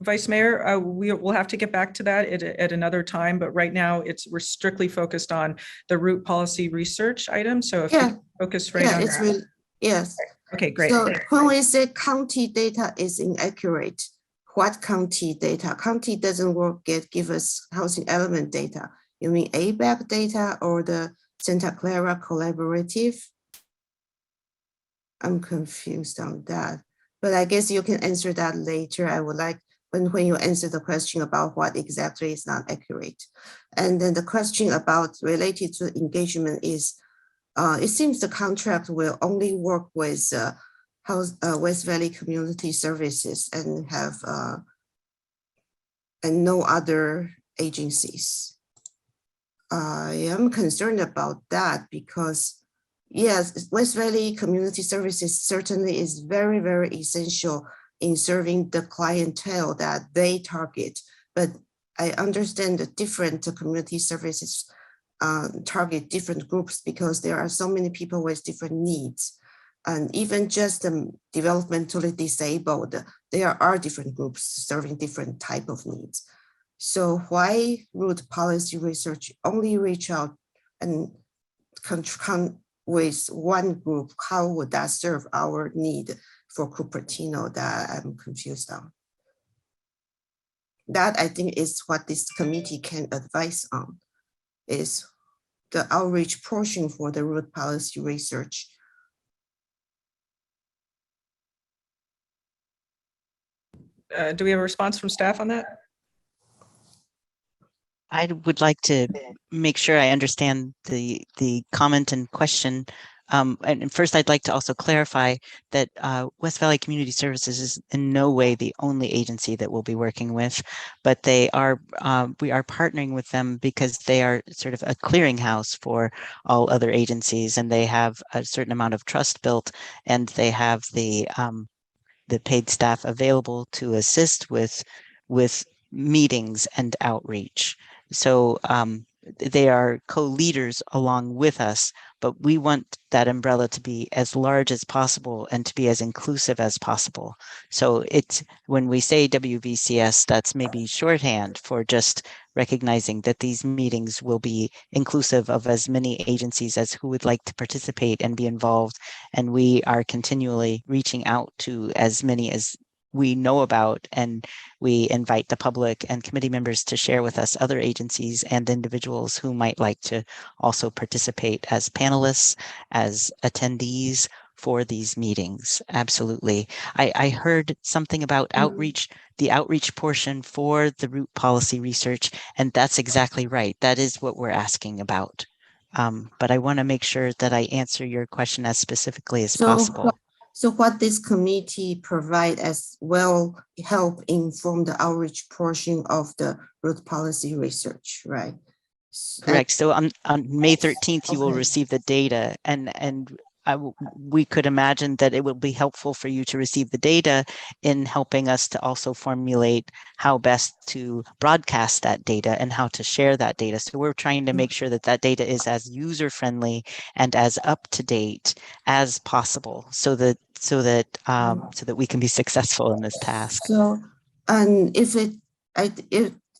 Vice Mayor, we will have to get back to that at another time, but right now we're strictly focused on the root policy research item. So if you can focus right on it's that. really, yes. Okay, great. So when we say county data is inaccurate, what county data? County doesn't work yet, give us housing element data. You mean ABAC data or the Santa Clara Collaborative? I'm confused on that, but I guess you can answer that later. I would like when you answer the question about what exactly is not accurate. And then the question about related to engagement is, it seems the contract will only work with West Valley Community Services and have and no other agencies. I am concerned about that because yes, West Valley Community Services certainly is very, very essential in serving the clientele that they target. But I understand the different community services target different groups because there are so many people with different needs. And even just developmentally disabled, there are different groups serving different type of needs. So why would policy research only reach out and with one group? How would that serve our need for Cupertino? That I'm confused on. That I think is what this committee can advise on, is the outreach portion for the root policy research. Do we have a response from staff on that? I would like to make sure I understand the comment and question. And first, I'd like to also clarify that West Valley Community Services is in no way the only agency that we'll be working with, but we are partnering with them because they are sort of a clearinghouse for all other agencies, and they have a certain amount of trust built, and they have the paid staff available to assist with meetings and outreach. So they are co-leaders along with us, but we want that umbrella to be as large as possible and to be as inclusive as possible. So it's when we say WVCS, that's maybe shorthand for just recognizing that these meetings will be inclusive of as many agencies as who would like to participate and be involved. And we are continually reaching out to as many as we know about, and we invite the public and committee members to share with us other agencies and individuals who might like to also participate as panelists, as attendees for these meetings. Absolutely. I heard something about outreach, the outreach portion for the root policy research, and that's exactly right. That is what we're asking about. But I want to make sure that I answer your question as specifically as possible. So what this committee provide as well help inform the outreach portion of the root policy research, right? Correct. So on May 13th, you will receive the data, and we could imagine that it will be helpful for you to receive the data in helping us to also formulate how best to broadcast that data and how to share that data. So we're trying to make sure that that data is as user-friendly and as up-to-date as possible, so that we can be successful in this task. So, and if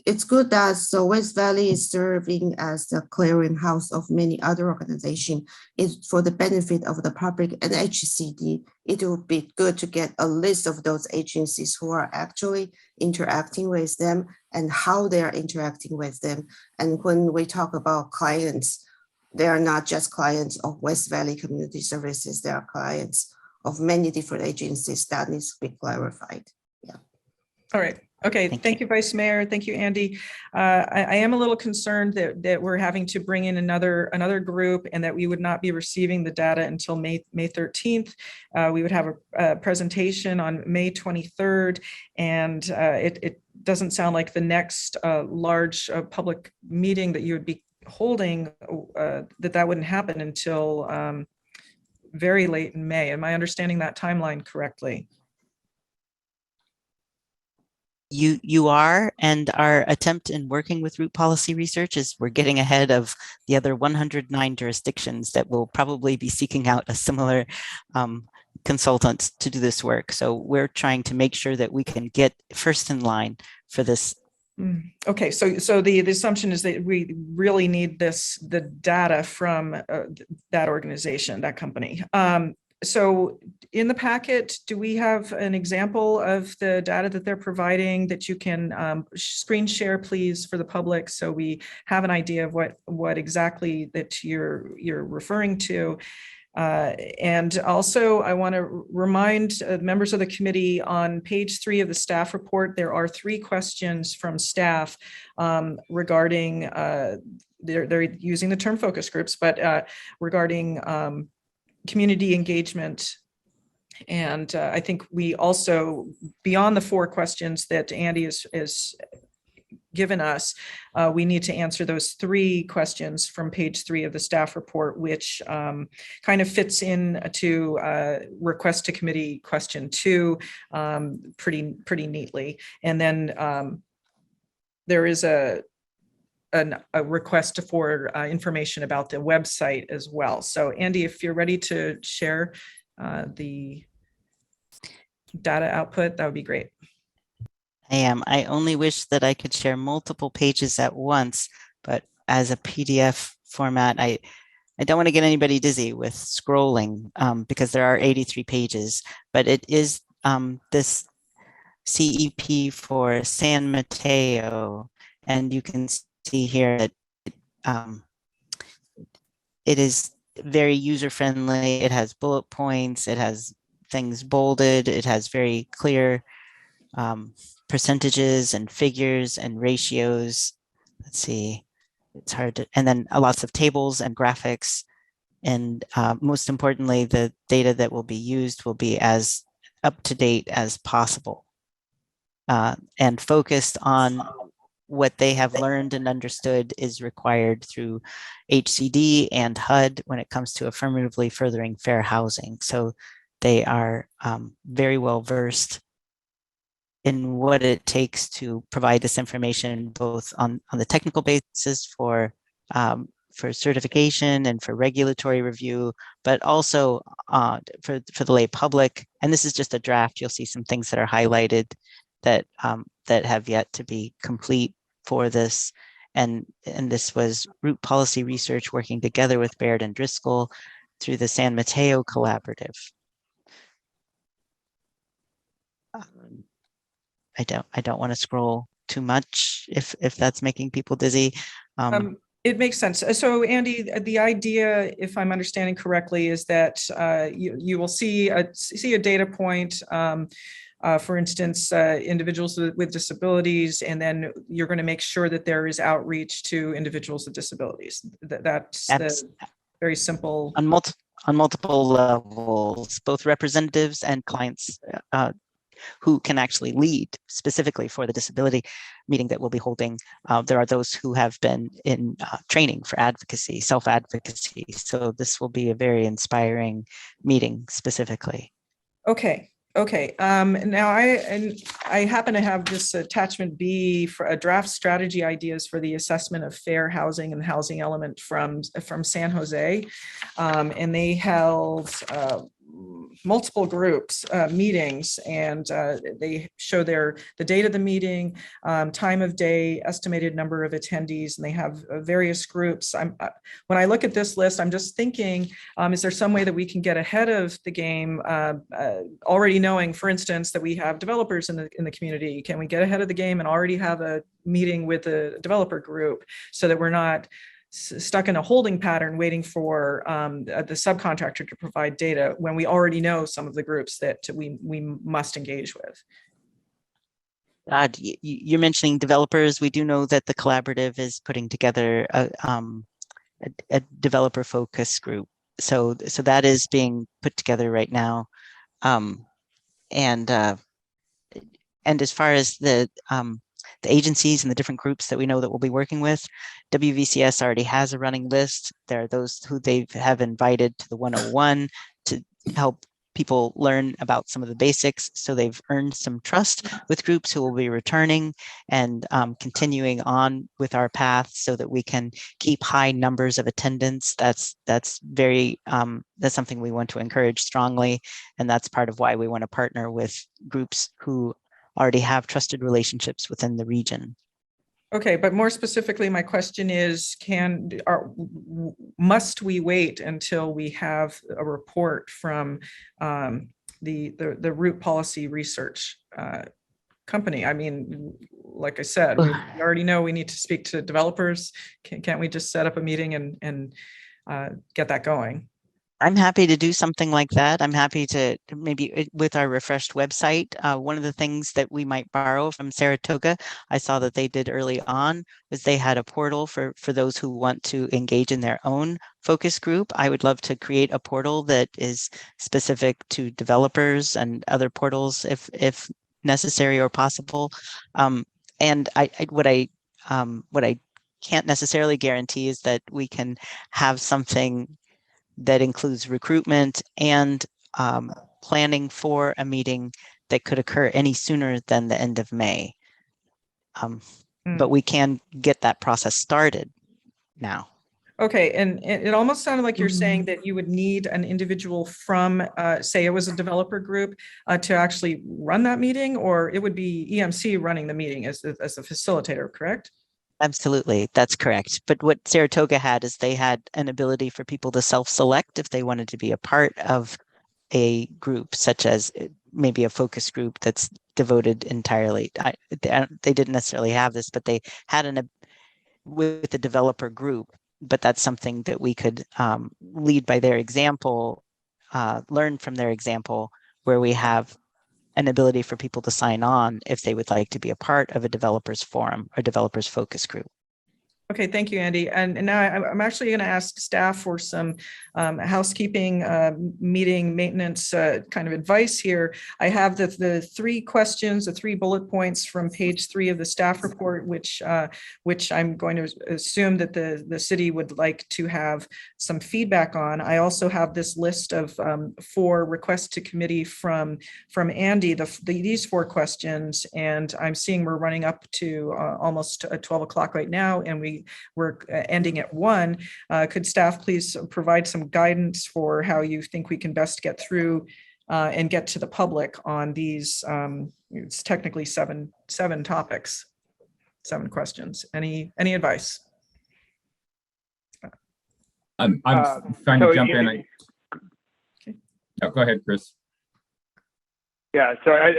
it's good that West Valley is serving as the clearinghouse of many other organizations. It's for the benefit of the public and HCD. It would be good to get a list of those agencies who are actually interacting with them and how they are interacting with them. And when we talk about clients, they are not just clients of West Valley Community Services, they are clients of many different agencies that needs to be clarified. Yeah. All right. Okay. Thank you, Vice Mayor. Thank you, Andy. I am a little concerned that we're having to bring in another group and that we would not be receiving the data until May 13th. We would have a presentation on May 23rd, and it doesn't sound like the next large public meeting that you would be holding, that wouldn't happen until very late in May. Am I understanding that timeline correctly? You are, and our attempt in working with root policy research is we're getting ahead of the other 109 jurisdictions that will probably be seeking out a similar consultant to do this work. So we're trying to make sure that we can get first in line for this. Okay, so the assumption is that we really need the data from that organization, that company. So in the packet, do we have an example of the data that they're providing that you can screen share, please, for the public, so we have an idea of what exactly that you're referring to? And also, I want to remind members of the committee, on page 3 of the staff report, there are 3 questions from staff regarding, they're using the term focus groups, but regarding community engagement. And I think we also, beyond the 4 questions that Andy is given us, we need to answer those 3 questions from page 3 of the staff report, which kind of fits in to request to committee question 2 pretty neatly. And then there is a request for information about the website as well. So Andy, if you're ready to share the data output, that would be great. I am. I only wish that I could share multiple pages at once, but as a PDF format, I don't want to get anybody dizzy with scrolling because there are 83 pages, but it is this CEP for San Mateo, and you can see here that it is very user-friendly. It has bullet points, it has things bolded, it has very clear percentages and figures and ratios. Let's see, it's hard to, and then lots of tables and graphics. And most importantly, the data that will be used will be as up to date as possible and focused on what they have learned and understood is required through HCD and HUD when it comes to affirmatively furthering fair housing. So they are very well versed in what it takes to provide this information, both on the technical basis for certification and for regulatory review, but also for the lay public. And this is just a draft. You'll see some things that are highlighted that have yet to be complete for this. And this was root policy research working together with Baird and Driscoll through the San Mateo Collaborative. I don't want to scroll too much if that's making people dizzy. It makes sense. So Andy, the idea, if I'm understanding correctly, is that you will see a data point, for instance, individuals with disabilities, and then you're going to make sure that there is outreach to individuals with disabilities. That's the very simple. On multiple levels, both representatives and clients who can actually lead specifically for the disability meeting that we'll be holding. There are those who have been in training for advocacy, self-advocacy. So this will be a very inspiring meeting specifically. Okay. Now I happen to have this attachment B for a draft strategy ideas for the assessment of fair housing and housing element from San Jose. And they held multiple groups meetings, and they show the date of the meeting, time of day, estimated number of attendees, and they have various groups. When I look at this list, I'm just thinking, is there some way that we can get ahead of the game, already knowing, for instance, that we have developers in the community? Can we get ahead of the game and already have a meeting with a developer group so that we're not stuck in a holding pattern waiting for the subcontractor to provide data when we already know some of the groups that we must engage with. You're mentioning developers. We do know that the collaborative is putting together a developer focus group. So that is being put together right now. And as far as the agencies and the different groups that we know that we'll be working with, WVCS already has a running list. There are those who they have invited to the 101 to help people learn about some of the basics. So they've earned some trust with groups who will be returning and continuing on with our path so that we can keep high numbers of attendance. That's very, that's something we want to encourage strongly. And that's part of why we want to partner with groups who already have trusted relationships within the region. Okay, but more specifically, my question is, must we wait until we have a report from the route policy research company? I mean, like I said, we already know we need to speak to developers. Can't we just set up a meeting and get that going? I'm happy to do something like that. I'm happy to maybe with our refreshed website. One of the things that we might borrow from Saratoga, I saw that they did early on, was they had a portal for those who want to engage in their own focus group. I would love to create a portal that is specific to developers and other portals if necessary or possible. And what I can't necessarily guarantee is that we can have something that includes recruitment and planning for a meeting that could occur any sooner than the end of May. But we can get that process started now. Okay, and it almost sounded like you're saying that you would need an individual from, say it was a developer group, to actually run that meeting, or it would be EMC running the meeting as a facilitator, correct? Absolutely, that's correct. But what Saratoga had is they had an ability for people to self-select if they wanted to be a part of a group, such as maybe a focus group that's devoted entirely. They didn't necessarily have this, but they had with the developer group. But that's something that we could lead by their example, learn from their example, where we have an ability for people to sign on if they would like to be a part of a developers forum or developers focus group. Okay, thank you, Andy. And now I'm actually going to ask staff for some housekeeping, meeting maintenance kind of advice here. I have the 3 questions, the 3 bullet points from page 3 of the staff report, which I'm going to assume that the city would like to have some feedback on. I also have this list of 4 requests to committee from Andy, these 4 questions, and I'm seeing we're running up to almost 12 o'clock right now, and we're ending at 1. Could staff please provide some guidance for how you think we can best get through and get to the public on these? It's technically seven topics, 7 questions. Any advice? I'm trying to jump in. Oh, go ahead, Chris. Yeah, sorry,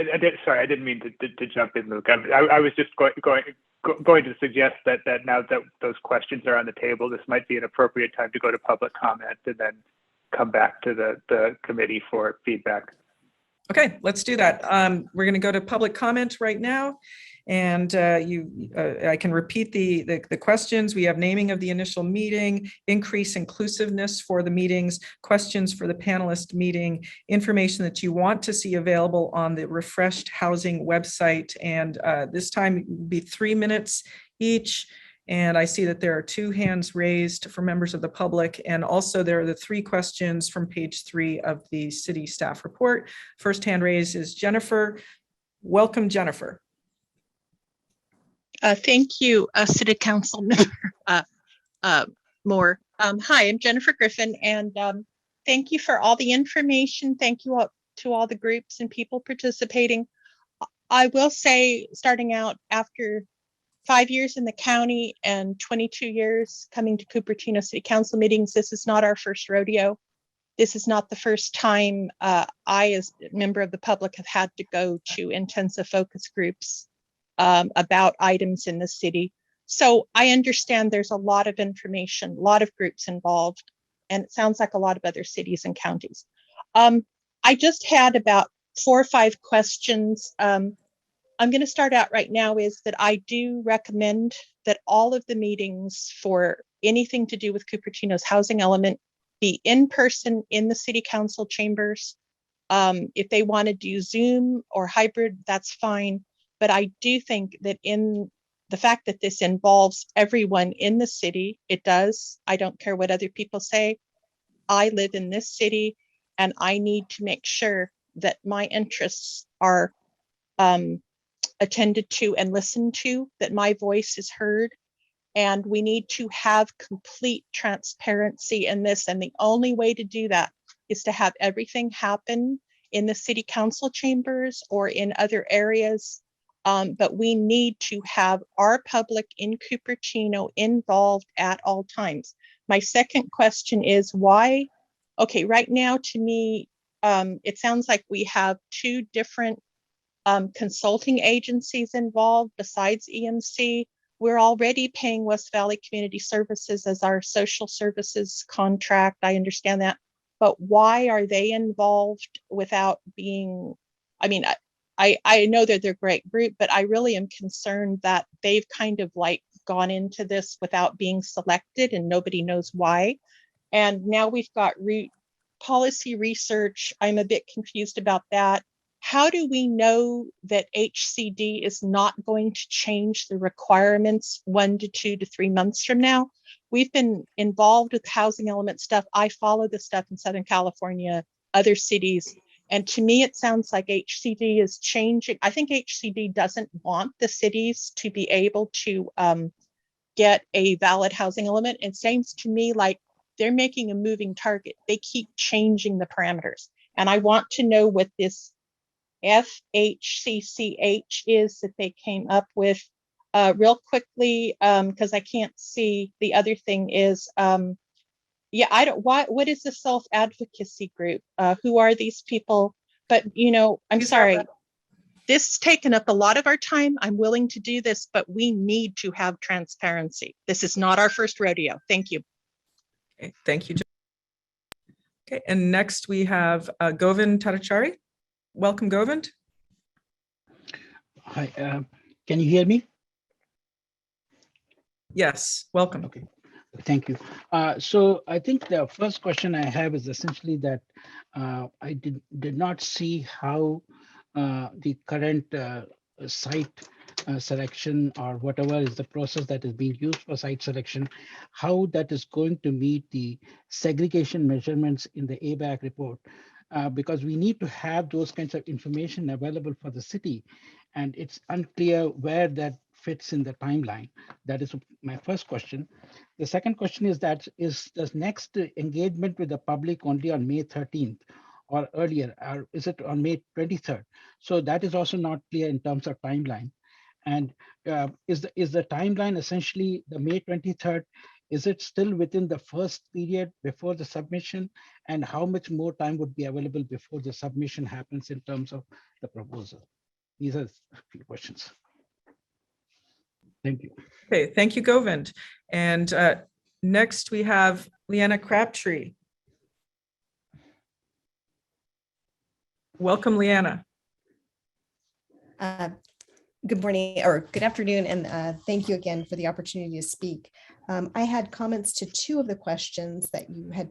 I didn't mean to jump in, Luke. I was just going to suggest that now that those questions are on the table, this might be an appropriate time to go to public comment and then come back to the committee for feedback. Okay, let's do that. We're going to go to public comment right now. And I can repeat the questions. We have naming of the initial meeting, increase inclusiveness for the meetings, questions for the panelist meeting, information that you want to see available on the refreshed housing website. And this time it will be 3 minutes each. And I see that there are 2 hands raised for members of the public. And also there are the 3 questions from page 3 of the city staff report. First hand raised is Jennifer. Welcome, Jennifer. Thank you, City Council Member Moore. Hi, I'm Jennifer Griffin, and thank you for all the information. Thank you all to all the groups and people participating. I will say, starting out after 5 years in the county and 22 years coming to Cupertino City Council meetings, this is not our first rodeo. This is not the first time I, as a member of the public, have had to go to intensive focus groups about items in the city. So I understand there's a lot of information, a lot of groups involved, and it sounds like a lot of other cities and counties. I just had about 4 or 5 questions. I'm going to start out right now is that I do recommend that all of the meetings for anything to do with Cupertino's housing element be in person in the city council chambers. If they want to do Zoom or hybrid, that's fine. But I do think that in the fact that this involves everyone in the city, it does. I don't care what other people say. I live in this city and I need to make sure that my interests are attended to and listened to, that my voice is heard. And we need to have complete transparency in this. And the only way to do that is to have everything happen in the city council chambers or in other areas. But we need to have our public in Cupertino involved at all times. My second question is why? Okay, right now to me, it sounds like we have 2 different consulting agencies involved besides EMC. We're already paying West Valley Community Services as our social services contract. I understand that. But why are they involved without being, I mean, I know that they're a great group, but I really am concerned that they've kind of like gone into this without being selected and nobody knows why. And now we've got policy research. I'm a bit confused about that. How do we know that HCD is not going to change the requirements 1 to 2 to 3 months from now? We've been involved with housing element stuff. I follow the stuff in Southern California, other cities. And to me, it sounds like HCD is changing. I think HCD doesn't want the cities to be able to get a valid housing element. It seems to me like they're making a moving target. They keep changing the parameters. And I want to know what this FHCCH is that they came up with real quickly, because I can't see. The other thing is, I don't, what is the self-advocacy group? Who are these people? But, I'm sorry. This has taken up a lot of our time. I'm willing to do this, but we need to have transparency. This is not our first rodeo. Thank you. Okay, thank you. Okay, and next we have Govind Tadachari. Welcome, Govind. Hi, can you hear me? Yes, welcome. Okay, thank you. So I think the first question I have is essentially that I did not see how the current site selection or whatever is the process that is being used for site selection, how that is going to meet the segregation measurements in the ABAC report. Because we need to have those kinds of information available for the city, and it's unclear where that fits in the timeline. That is my first question. The second question is does next engagement with the public only on May 13th or earlier, or is it on May 23rd? So that is also not clear in terms of timeline. And is the timeline essentially the May 23rd? Is it still within the first period before the submission? And how much more time would be available before the submission happens in terms of the proposal? These are a few questions. Thank you. Okay, thank you, Govind. And next we have Leanna Crabtree. Welcome, Leanna. Good morning or good afternoon, and thank you again for the opportunity to speak. I had comments to 2 of the questions that you had,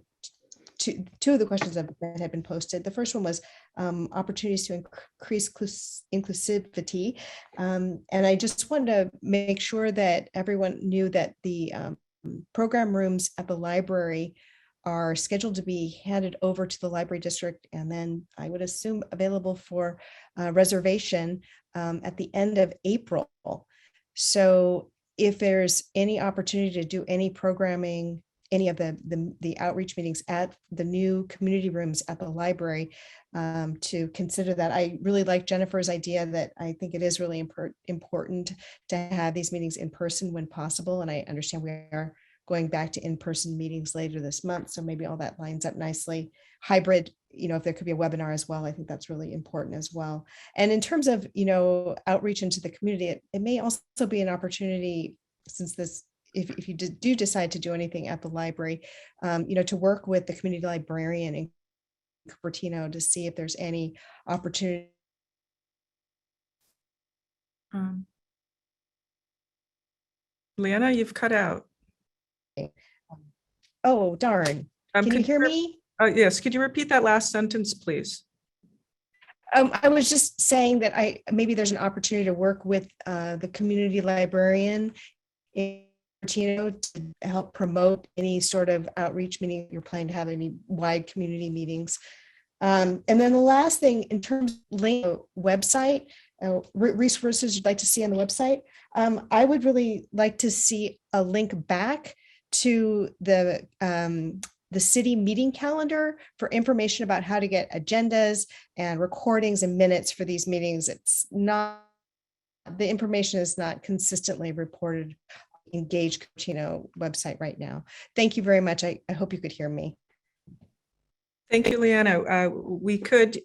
two of the questions that had been posted. The first one was opportunities to increase inclusivity. And I just wanted to make sure that everyone knew that the program rooms at the library are scheduled to be handed over to the library district, and then I would assume available for reservation at the end of April. So if there's any opportunity to do any programming, any of the outreach meetings at the new community rooms at the library, to consider that. I really like Jennifer's idea that I think it is really important to have these meetings in person when possible. And I understand we are going back to in-person meetings later this month. So maybe all that lines up nicely. Hybrid, if there could be a webinar as well, I think that's really important as well. And in terms of, outreach into the community, it may also be an opportunity since this, if you do decide to do anything at the library, to work with the community librarian in Cupertino to see if there's any opportunity. Leanna, you've cut out. Oh, darn. Can you hear me? Yes, could you repeat that last sentence, please? I was just saying that maybe there's an opportunity to work with the community librarian in Cupertino to help promote any sort of outreach meeting you're planning to have, any wide community meetings. And then the last thing, in terms of link website, resources you'd like to see on the website, I would really like to see a link back to the city meeting calendar for information about how to get agendas and recordings and minutes for these meetings. The information is not consistently reported on Engage Cupertino website right now. Thank you very much. I hope you could hear me. Thank you, Leanna. We could,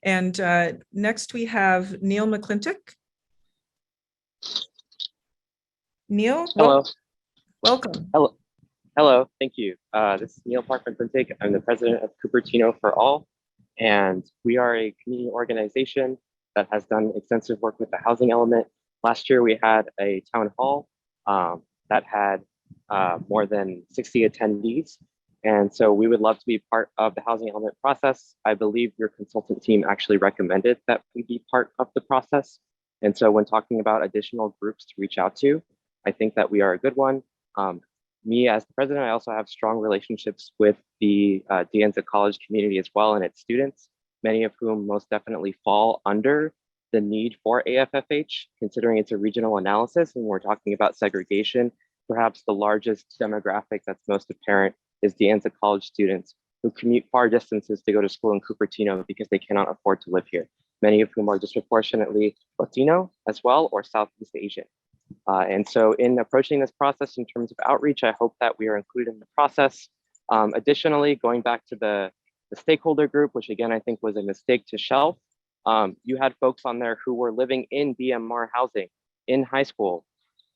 and next we have Neil Mcclintock. Neil, hello. Welcome. Hello, thank you. This is Neil Mcclintock. I'm the president of Cupertino for All, and we are a community organization that has done extensive work with the housing element. Last year, we had a town hall that had more than 60 attendees. And so we would love to be part of the housing element process. I believe your consultant team actually recommended that we be part of the process. And so when talking about additional groups to reach out to, I think that we are a good one. Me as the president, I also have strong relationships with the De Anza College community as well and its students, many of whom most definitely fall under the need for AFFH, considering it's a regional analysis and we're talking about segregation. Perhaps the largest demographic that's most apparent is De Anza College students who commute far distances to go to school in Cupertino because they cannot afford to live here, many of whom are disproportionately Latino as well or Southeast Asian. And so in approaching this process in terms of outreach, I hope that we are included in the process. Additionally, going back to the stakeholder group, which again, I think was a mistake to shelf, you had folks on there who were living in BMR housing in high school.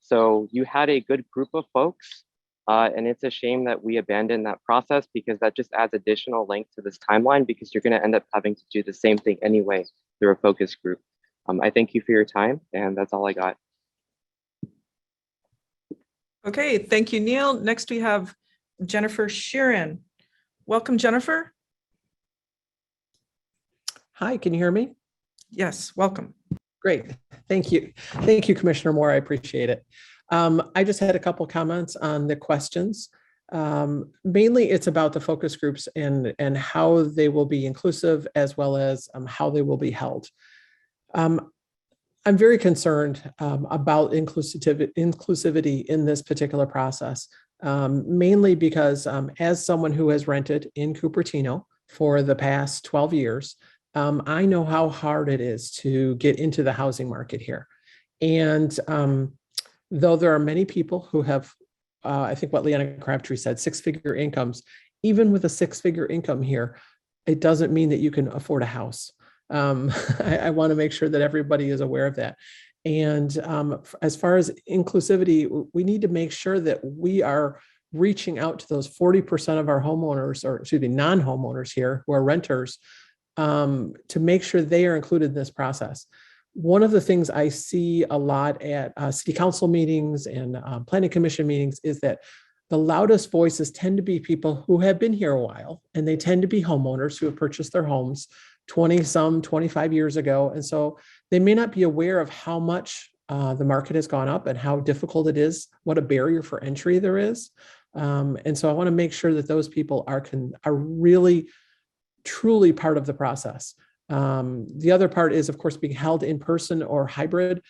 So you had a good group of folks, and it's a shame that we abandoned that process because that just adds additional length to this timeline because you're gonna end up having to do the same thing anyway through a focus group. I thank you for your time, and that's all I got. Okay, thank you, Neil. Next we have Jennifer Sheeran. Welcome, Jennifer. Hi, can you hear me? Yes, welcome. Great, thank you. Thank you, Commissioner Moore, I appreciate it. I just had a couple comments on the questions. Mainly it's about the focus groups and how they will be inclusive as well as how they will be held. I'm very concerned about inclusivity in this particular process, mainly because as someone who has rented in Cupertino for the past 12 years, I know how hard it is to get into the housing market here. And though there are many people who have, I think what Leanna Crabtree said, 6-figure incomes, even with a 6-figure income here, it doesn't mean that you can afford a house. I want to make sure that everybody is aware of that. And as far as inclusivity, we need to make sure that we are reaching out to those 40% of our homeowners, or excuse me, non-homeowners here who are renters, to make sure they are included in this process. One of the things I see a lot at city council meetings and planning commission meetings is that the loudest voices tend to be people who have been here a while, and they tend to be homeowners who have purchased their homes 25 years ago. And so they may not be aware of how much the market has gone up and how difficult it is, what a barrier for entry there is. And so I want to make sure that those people are really, truly part of the process. The other part is, of course, being held in person or hybrid.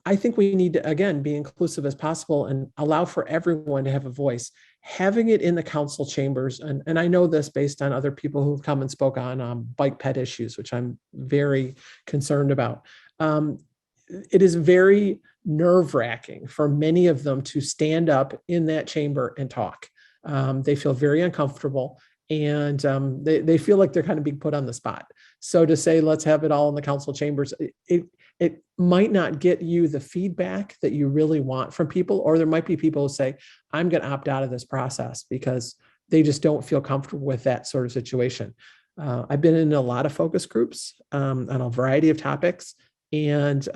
I think we need to, again, be inclusive as possible and allow for everyone to have a voice. Having it in the council chambers, and I know this based on other people who've come and spoke on bike pet issues, which I'm very concerned about. It is very nerve-wracking for many of them to stand up in that chamber and talk. They feel very uncomfortable. And they feel like they're kind of being put on the spot. So to say, let's have it all in the council chambers, it might not get you the feedback that you really want from people, or there might be people who say, I'm going to opt out of this process because they just don't feel comfortable with that sort of situation. I've been in a lot of focus groups on a variety of topics, and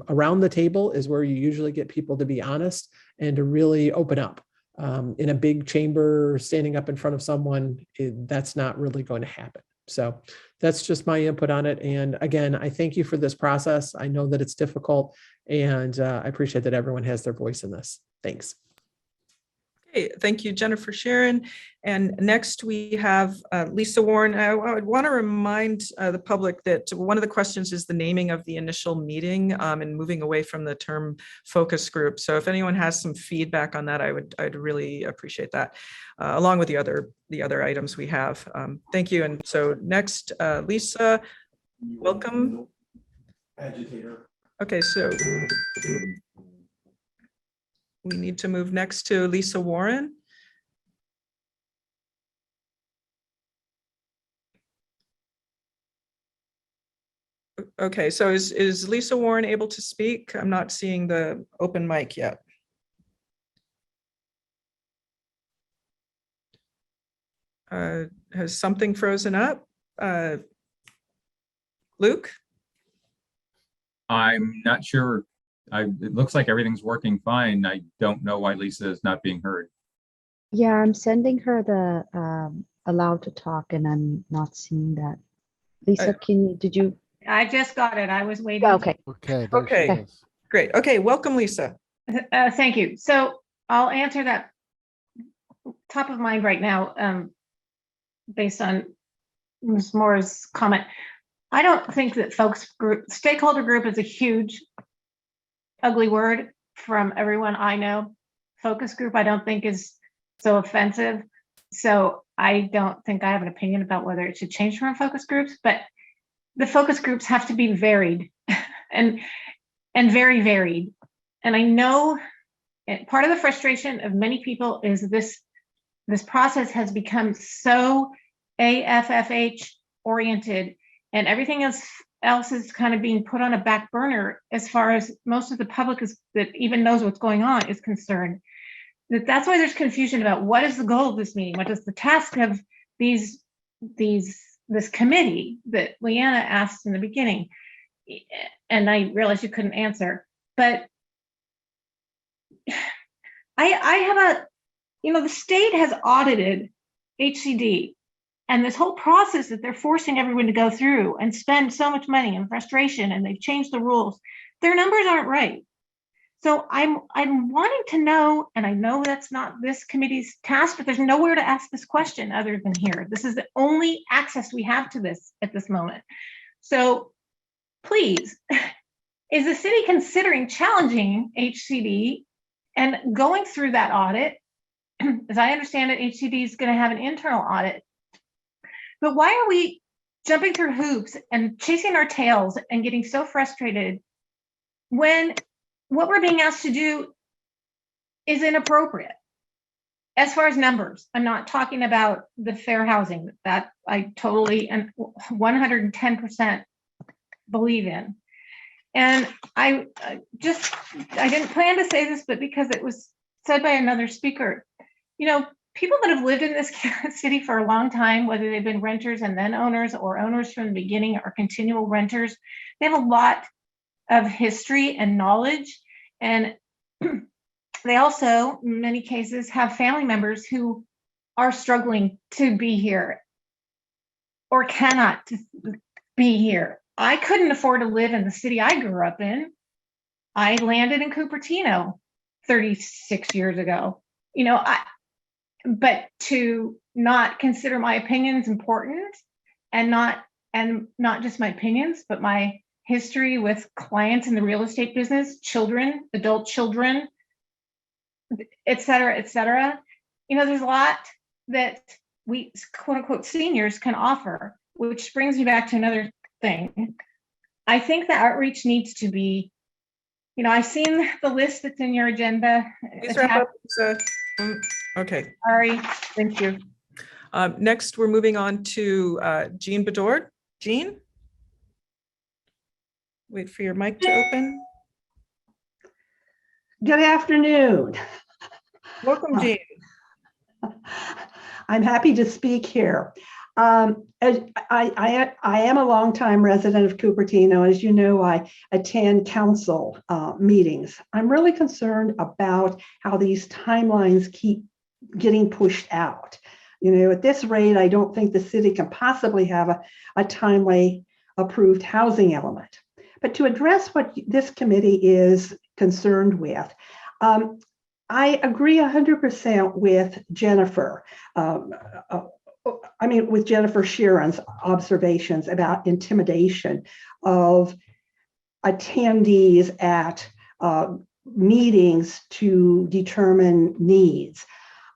around the table is where you usually get people to be honest and to really open up. In a big chamber, standing up in front of someone, that's not really going to happen. So that's just my input on it. And again, I thank you for this process. I know that it's difficult, and I appreciate that everyone has their voice in this. Thanks. Okay, thank you, Jennifer Sharon. And next we have Lisa Warren. I would want to remind the public that one of the questions is the naming of the initial meeting and moving away from the term focus group. So if anyone has some feedback on that, I'd really appreciate that, along with the other items we have. Thank you. And so next, Lisa, welcome. Agitator. Okay, so we need to move next to Lisa Warren. Okay, so is Lisa Warren able to speak? I'm not seeing the open mic yet. Has something frozen up? Luke? I'm not sure. It looks like everything's working fine. I don't know why Lisa is not being heard. Yeah, I'm sending her the allowed to talk, and I'm not seeing that. Lisa, did you? I just got it. I was waiting. Okay. Okay. There she Okay, is. great. Okay, welcome, Lisa. Thank you. So I'll answer that top of mind right now, based on Ms. Moore's comment. I don't think that stakeholder group is a huge, ugly word from everyone I know. Focus group, I don't think is so offensive. So I don't think I have an opinion about whether it should change from focus groups, but the focus groups have to be varied and very varied. And I know part of the frustration of many people is this process has become so AFFH oriented, and everything else is kind of being put on a back burner as far as most of the public that even knows what's going on is concerned. That's why there's confusion about what is the goal of this meeting, what is the task of this committee that Leanna asked in the beginning, and I realized you couldn't answer. But I have the state has audited HCD, and this whole process that they're forcing everyone to go through and spend so much money and frustration, and they've changed the rules, their numbers aren't right. So I'm wanting to know, and I know that's not this committee's task, but there's nowhere to ask this question other than here. This is the only access we have to this at this moment. So please, is the city considering challenging HCD and going through that audit? As I understand it, HCD is going to have an internal audit. But why are we jumping through hoops and chasing our tails and getting so frustrated when what we're being asked to do is inappropriate? As far as numbers, I'm not talking about the fair housing that I totally and 110% believe in. And I didn't plan to say this, but because it was said by another speaker, people that have lived in this city for a long time, whether they've been renters and then owners, or owners from the beginning, or continual renters, they have a lot of history and knowledge. And they also, in many cases, have family members who are struggling to be here or cannot be here. I couldn't afford to live in the city I grew up in. I landed in Cupertino 36 years ago. But to not consider my opinions important, and not just my opinions, but my history with clients in the real estate business, children, adult children, et cetera, there's a lot that we, quote unquote, seniors can offer, which brings me back to another thing. I think the outreach needs to be, I've seen the list that's in your agenda. Please wrap up. Okay. Sorry. Thank you. Next, we're moving on to Jean Bedord. Jean? Wait for your mic to open. Good afternoon. Welcome, Jean. I'm happy to speak here. I am a longtime resident of Cupertino. As you know, I attend council meetings. I'm really concerned about how these timelines keep getting pushed out. You know, at this rate, I don't think the city can possibly have a timely approved housing element. But to address what this committee is concerned with, I agree 100% with Jennifer. With Jennifer Sheeran's observations about intimidation of attendees at meetings to determine needs.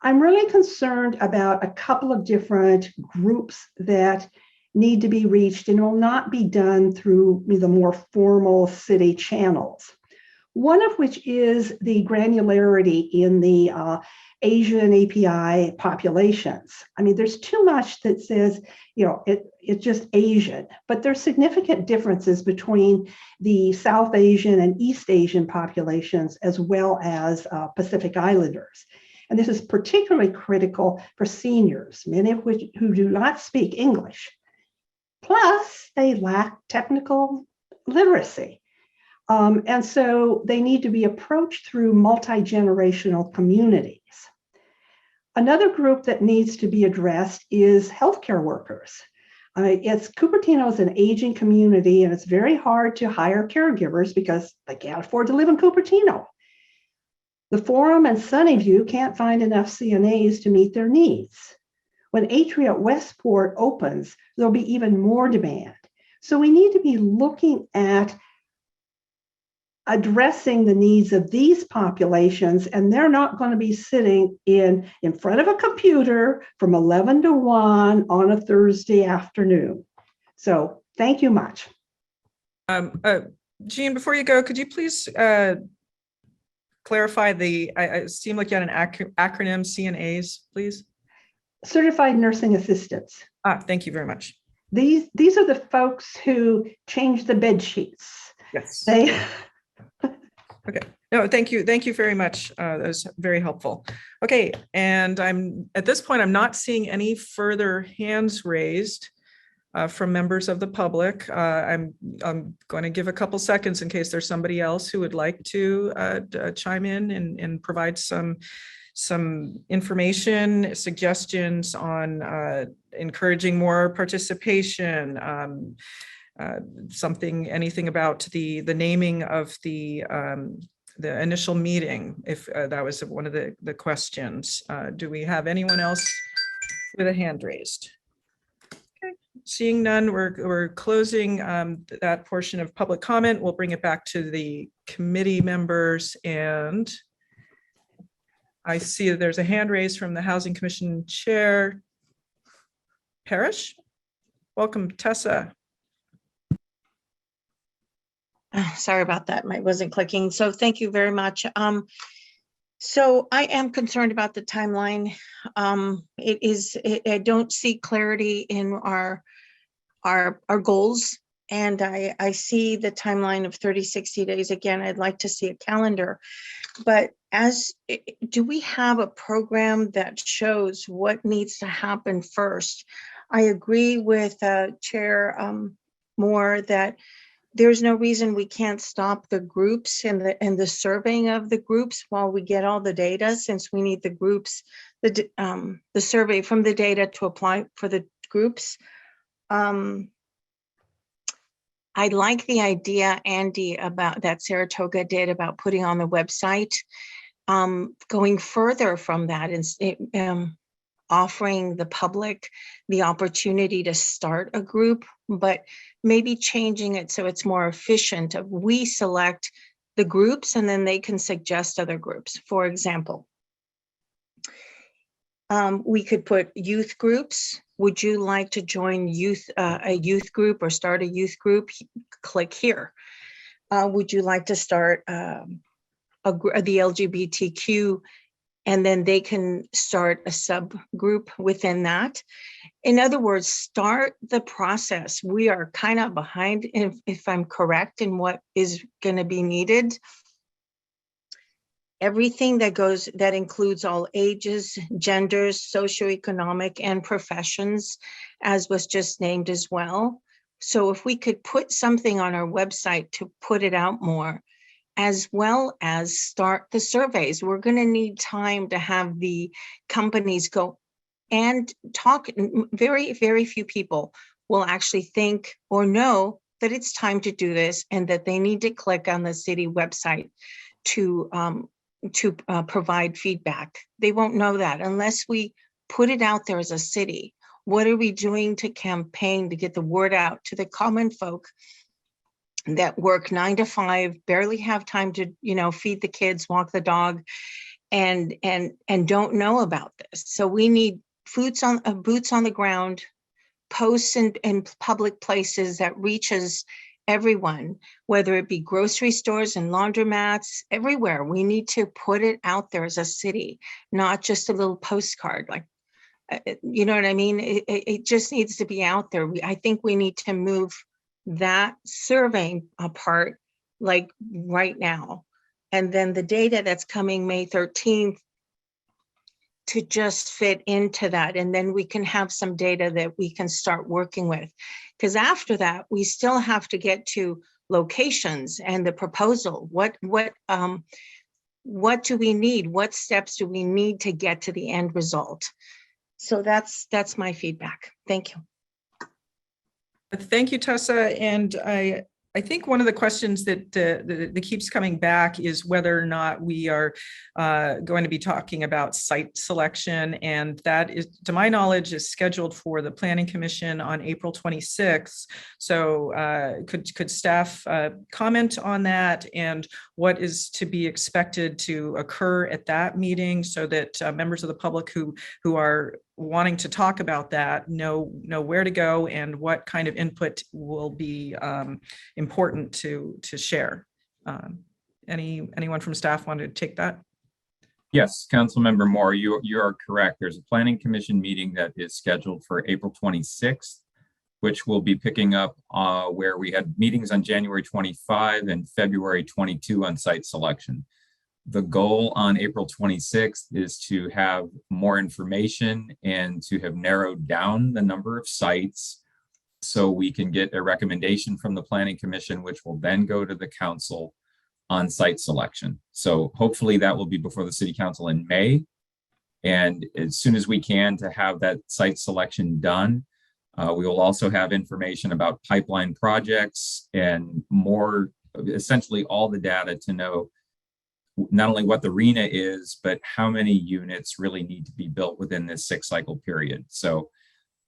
I'm really concerned about a couple of different groups that need to be reached and will not be done through the more formal city channels. One of which is the granularity in the Asian API populations. I mean, there's too much that says, you know, it's just Asian, but there's significant differences between the South Asian and East Asian populations, as well as Pacific Islanders. And this is particularly critical for seniors, many of which who do not speak English. Plus, they lack technical literacy. And so they need to be approached through multi-generational communities. Another group that needs to be addressed is healthcare workers. Cupertino is an aging community, and it's very hard to hire caregivers because they can't afford to live in Cupertino. The Forum and Sunnyview can't find enough CNAs to meet their needs. When Atria Westport opens, there'll be even more demand. So we need to be looking at addressing the needs of these populations, and they're not going to be sitting in front of a computer from 11 to 1 on a Thursday afternoon. So thank you much. Jean, before you go, could you please clarify it seemed like you had an acronym, CNAs, please? Certified Nursing Assistants. Thank you very much. These are the folks who change the bed sheets. Yes. They Okay. No, thank you. Thank you very much. That was very helpful. Okay. And at this point, I'm not seeing any further hands raised from members of the public. I'm going to give a couple seconds in case there's somebody else who would like to chime in and provide some information, suggestions on encouraging more participation, anything about the naming of the initial meeting, if that was one of the questions. Do we have anyone else with a hand raised? Okay, seeing none, we're closing that portion of public comment. We'll bring it back to the committee members, and I see that there's a hand raised from the Housing Commission Chair, Parrish. Welcome, Tessa. Sorry about that. Mine wasn't clicking. So thank you very much. So I am concerned about the timeline. I don't see clarity in our goals. And I see the timeline of 30, 60 days. Again, I'd like to see a calendar. But do we have a program that shows what needs to happen first? I agree with Chair Moore that there's no reason we can't stop the groups and the surveying of the groups while we get all the data, since we need the groups, the survey from the data to apply for the groups. I like the idea, Andy, about that Saratoga did about putting on the website. Going further from that and offering the public the opportunity to start a group, but maybe changing it so it's more efficient. We select the groups and then they can suggest other groups. For example, we could put youth groups. Would you like to join a youth group or start a youth group? Click here. Would you like to start the LGBTQ and then they can start a subgroup within that. In other words, start the process. We are kind of behind, if I'm correct, in what is going to be needed. Everything that includes all ages, genders, socioeconomic, and professions, as was just named as well. So if we could put something on our website to put it out more, as well as start the surveys. We're going to need time to have the companies go and talk. Very, very few people will actually think or know that it's time to do this and that they need to click on the city website to provide feedback. They won't know that unless we put it out there as a city. What are we doing to campaign to get the word out to the common folk that work 9 to 5, barely have time to, feed the kids, walk the dog, and don't know about this? So we need boots on the ground, posts in public places that reaches everyone, whether it be grocery stores and laundromats, everywhere. We need to put it out there as a city, not just a little postcard. Like, you know what I mean? It just needs to be out there. I think we need to move that surveying apart, like right now. And then the data that's coming May 13th to just fit into that. And then we can have some data that we can start working with. Because after that, we still have to get to locations and the proposal. What do we need? What steps do we need to get to the end result? So that's my feedback. Thank you. Thank you, Tessa. And I think one of the questions that keeps coming back is whether or not we are going to be talking about site selection. And that is, to my knowledge, is scheduled for the Planning Commission on April 26th. So could staff comment on that and what is to be expected to occur at that meeting so that members of the public who are wanting to talk about that know where to go and what kind of input will be important to share. Anyone from staff want to take that? Yes, Councilmember Moore, you are correct. There's a Planning Commission meeting that is scheduled for April 26th, which will be picking up where we had meetings on January 25 and February 22 on site selection. The goal on April 26th is to have more information and to have narrowed down the number of sites so we can get a recommendation from the Planning Commission, which will then go to the council on site selection. So hopefully that will be before the City Council in May. And as soon as we can to have that site selection done, we will also have information about pipeline projects and more, essentially all the data to know not only what the RENA is, but how many units really need to be built within this 6-cycle period. So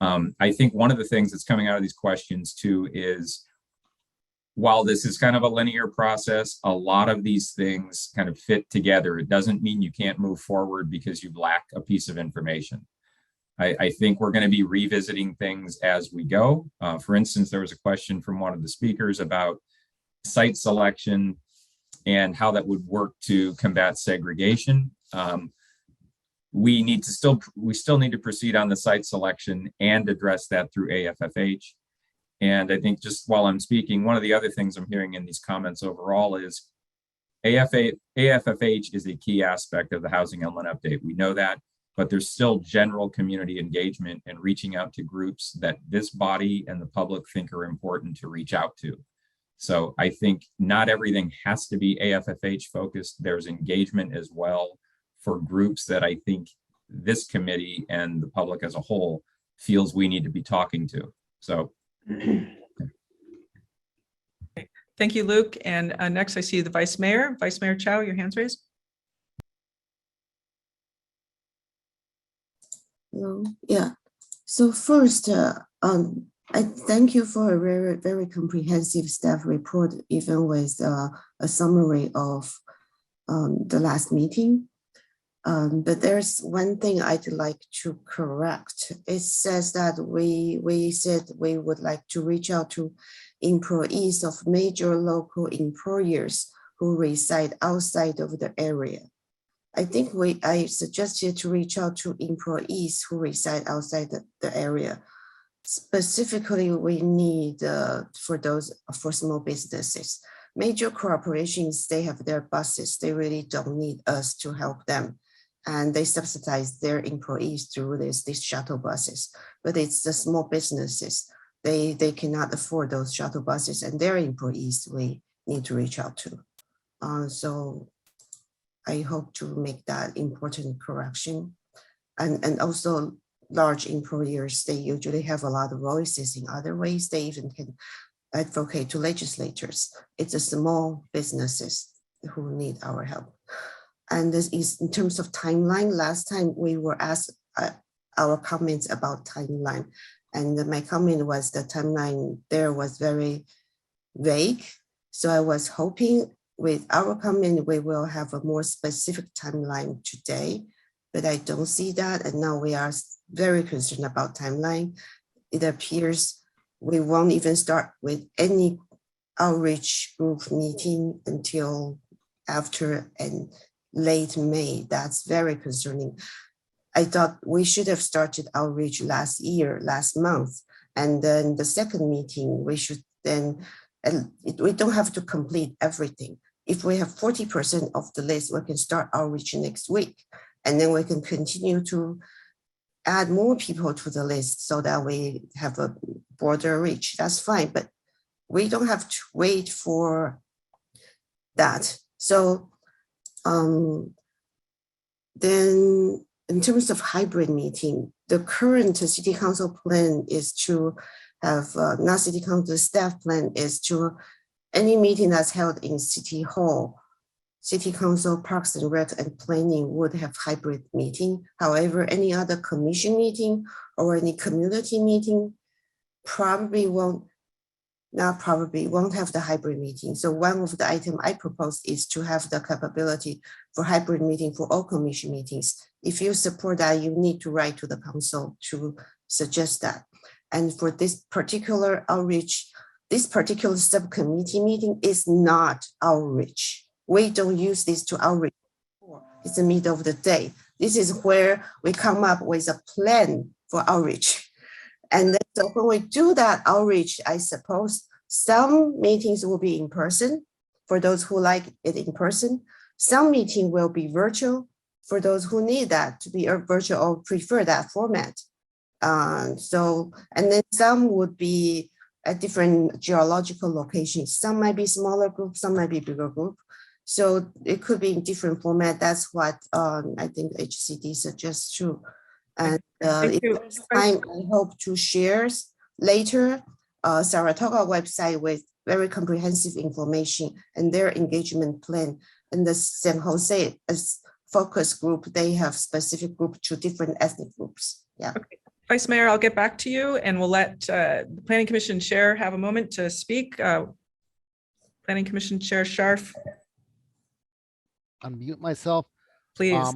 I think one of the things that's coming out of these questions too is, while this is kind of a linear process, a lot of these things kind of fit together. It doesn't mean you can't move forward because you lack a piece of information. I think we're going to be revisiting things as we go. For instance, there was a question from one of the speakers about site selection and how that would work to combat segregation. We still need to proceed on the site selection and address that through AFFH. And I think just while I'm speaking, one of the other things I'm hearing in these comments overall is AFFH is a key aspect of the housing element update. We know that, but there's still general community engagement and reaching out to groups that this body and the public think are important to reach out to. So I think not everything has to be AFFH focused. There's engagement as well for groups that I think this committee and the public as a whole feels we need to be talking to. So. Thank you, Luke. And next I see the Vice Mayor. Vice Mayor Chow, your hand's raised. Yeah. So first, I thank you for a very, very comprehensive staff report, even with a summary of the last meeting. But there's one thing I'd like to correct. It says that we said we would like to reach out to employees of major local employers who reside outside of the area. I think I suggested to reach out to employees who reside outside the area. Specifically, we need for small businesses. Major corporations, they have their buses. They really don't need us to help them. And they subsidize their employees through these shuttle buses. But it's the small businesses. They cannot afford those shuttle buses, and their employees we need to reach out to. So I hope to make that important correction. And also large employers, they usually have a lot of voices in other ways. They even can advocate to legislators. It's the small businesses who need our help. And this is in terms of timeline. Last time we were asked our comments about timeline. And my comment was the timeline there was very vague. So I was hoping with our comment, we will have a more specific timeline today, but I don't see that. And now we are very concerned about timeline. It appears we won't even start with any outreach group meeting until after and late May. That's very concerning. I thought we should have started outreach last month. And then the second meeting, we should then, we don't have to complete everything. If we have 40% of the list, we can start outreach next week. And then we can continue to add more people to the list so that we have a broader reach. That's fine, but we don't have to wait for that. So then in terms of hybrid meeting, the current city council plan is to have, not city council, staff plan is to any meeting that's held in City Hall, City Council, Parks and Rec, and Planning would have hybrid meeting. However, any other commission meeting or any community meeting won't have the hybrid meeting. So one of the items I proposed is to have the capability for hybrid meeting for all commission meetings. If you support that, you need to write to the council to suggest that. And for this particular outreach, this particular subcommittee meeting is not outreach. We don't use this to outreach. It's the middle of the day. This is where we come up with a plan for outreach. And then, so when we do that outreach, I suppose some meetings will be in person for those who like it in person. Some meeting will be virtual for those who need that to be virtual or prefer that format. And then some would be at different geological locations. Some might be smaller group, some might be bigger group. So it could be in different format. That's what I think HCD suggests too. And if time, I hope to share later Saratoga website with very comprehensive information and their engagement plan. And the San Jose as focus group, they have specific group to different ethnic groups. Yeah. Okay. Vice Mayor, I'll get back to you and we'll let the Planning Commission Chair have a moment to speak. Planning Commission Chair Scharf. Unmute myself. Please.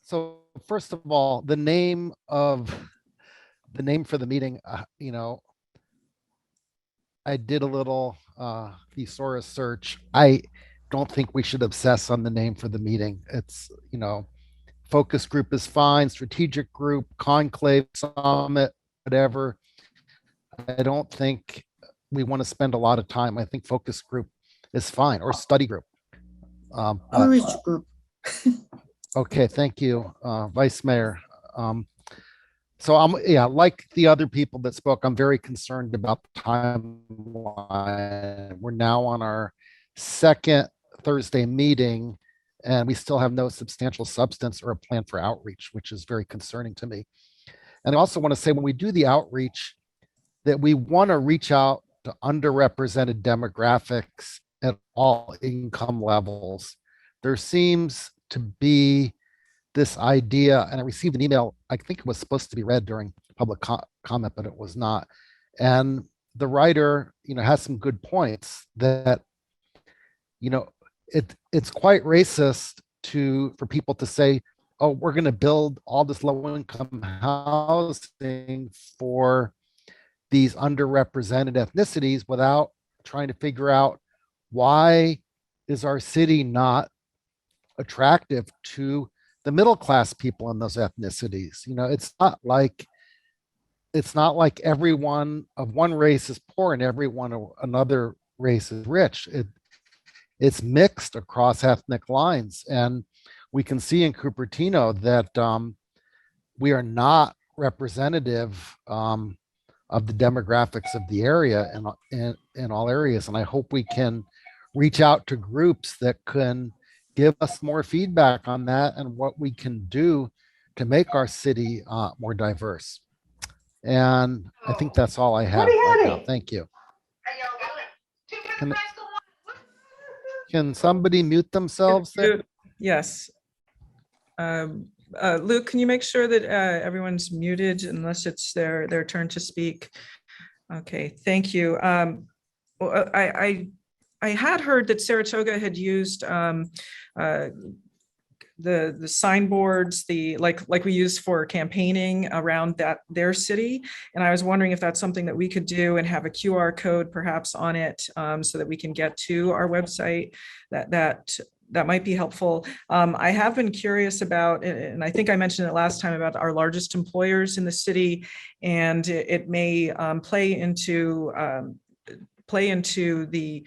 So first of all, the name for the meeting, I did a little thesaurus search. I don't think we should obsess on the name for the meeting. It's, focus group is fine, strategic group, conclave, summit, whatever. I don't think we want to spend a lot of time. I think focus group is fine, or study group. Outreach group. Okay, thank you, Vice Mayor. So like the other people that spoke, I'm very concerned about the timeline. We're now on our second Thursday meeting, and we still have no substantial substance or a plan for outreach, which is very concerning to me. And I also want to say, when we do the outreach, that we want to reach out to underrepresented demographics at all income levels. There seems to be this idea, and I received an email, I think it was supposed to be read during public comment, but it was not. And the writer, has some good points that, it's quite racist for people to say, oh, we're going to build all this low-income housing for these underrepresented ethnicities without trying to figure out why is our city not attractive to the middle class people in those ethnicities. You know, it's not like everyone of one race is poor and everyone of another race is rich. It's mixed across ethnic lines. And we can see in Cupertino that we are not representative of the demographics of the area in all areas. And I hope we can reach out to groups that can give us more feedback on that and what we can do to make our city more diverse. And I think that's all I have right now. Thank you. Can somebody mute themselves there? Yes. Luke, can you make sure that everyone's muted unless it's their turn to speak? Okay, thank you. Well, I had heard that Saratoga had used the signboards, like we use for campaigning around their city. And I was wondering if that's something that we could do and have a QR code perhaps on it so that we can get to our website. That might be helpful. I have been curious about, and I think I mentioned it last time, about our largest employers in the city, and it may play into the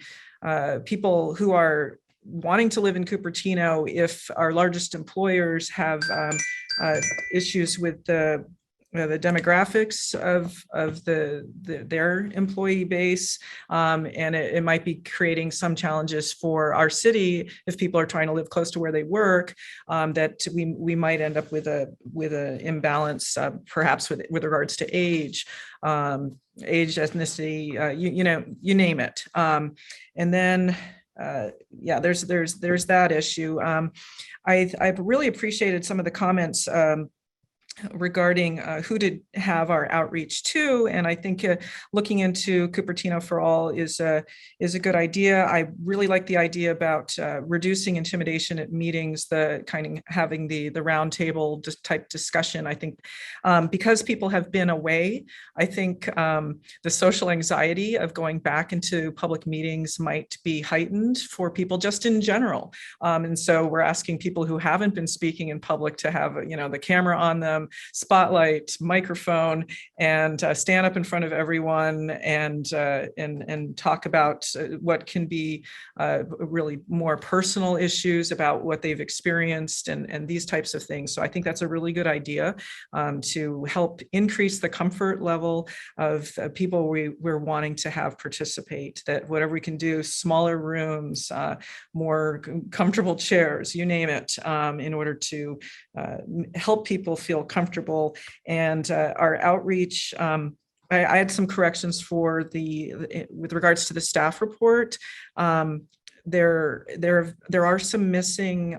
people who are wanting to live in Cupertino if our largest employers have issues with the demographics of their employee base, and it might be creating some challenges for our city if people are trying to live close to where they work, that we might end up with a imbalance, perhaps with regards to age, ethnicity, you name it, and then. Yeah, there's that issue. I've really appreciated some of the comments regarding who to have our outreach to, and I think looking into Cupertino for All is a good idea. I really like the idea about reducing intimidation at meetings, the kind of having the roundtable type discussion. I think because people have been away, I think the social anxiety of going back into public meetings might be heightened for people just in general, and so we're asking people who haven't been speaking in public to have the camera on them, spotlight, microphone, and stand up in front of everyone and talk about what can be really more personal issues about what they've experienced and these types of things. So I think that's a really good idea to help increase the comfort level of people we're wanting to have participate, that whatever we can do, smaller rooms, more comfortable chairs, you name it, in order to help people feel comfortable. And our outreach, I had some corrections with regards to the staff report. There are some missing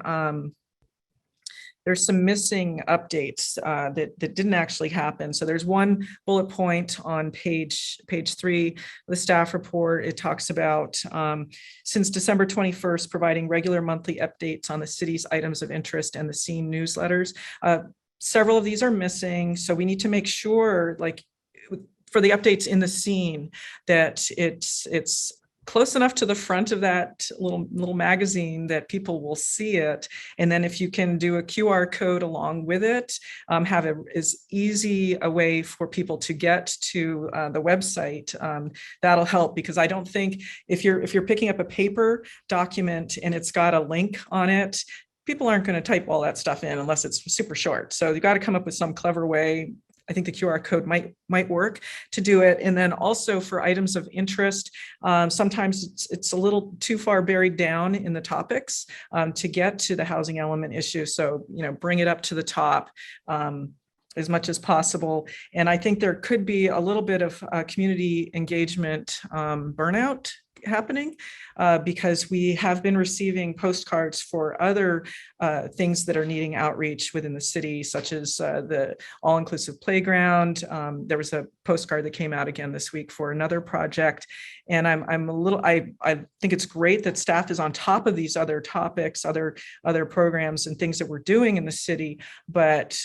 there's some missing updates that didn't actually happen. So there's one bullet point on page 3 of the staff report. It talks about since December 21st, providing regular monthly updates on the city's items of interest and the scene newsletters. Several of these are missing. So we need to make sure, like for the updates in the scene, that it's close enough to the front of that little magazine that people will see it. And then if you can do a QR code along with it, have it as easy a way for people to get to the website, that'll help, because I don't think if you're picking up a paper document and it's got a link on it, people aren't going to type all that stuff in unless it's super short. So you've got to come up with some clever way. I think the QR code might work to do it. And then also for items of interest, sometimes it's a little too far buried down in the topics to get to the housing element issue. So, bring it up to the top as much as possible. And I think there could be a little bit of community engagement burnout happening because we have been receiving postcards for other things that are needing outreach within the city, such as the all-inclusive playground. There was a postcard that came out again this week for another project. And I think it's great that staff is on top of these other topics, other programs and things that we're doing in the city. But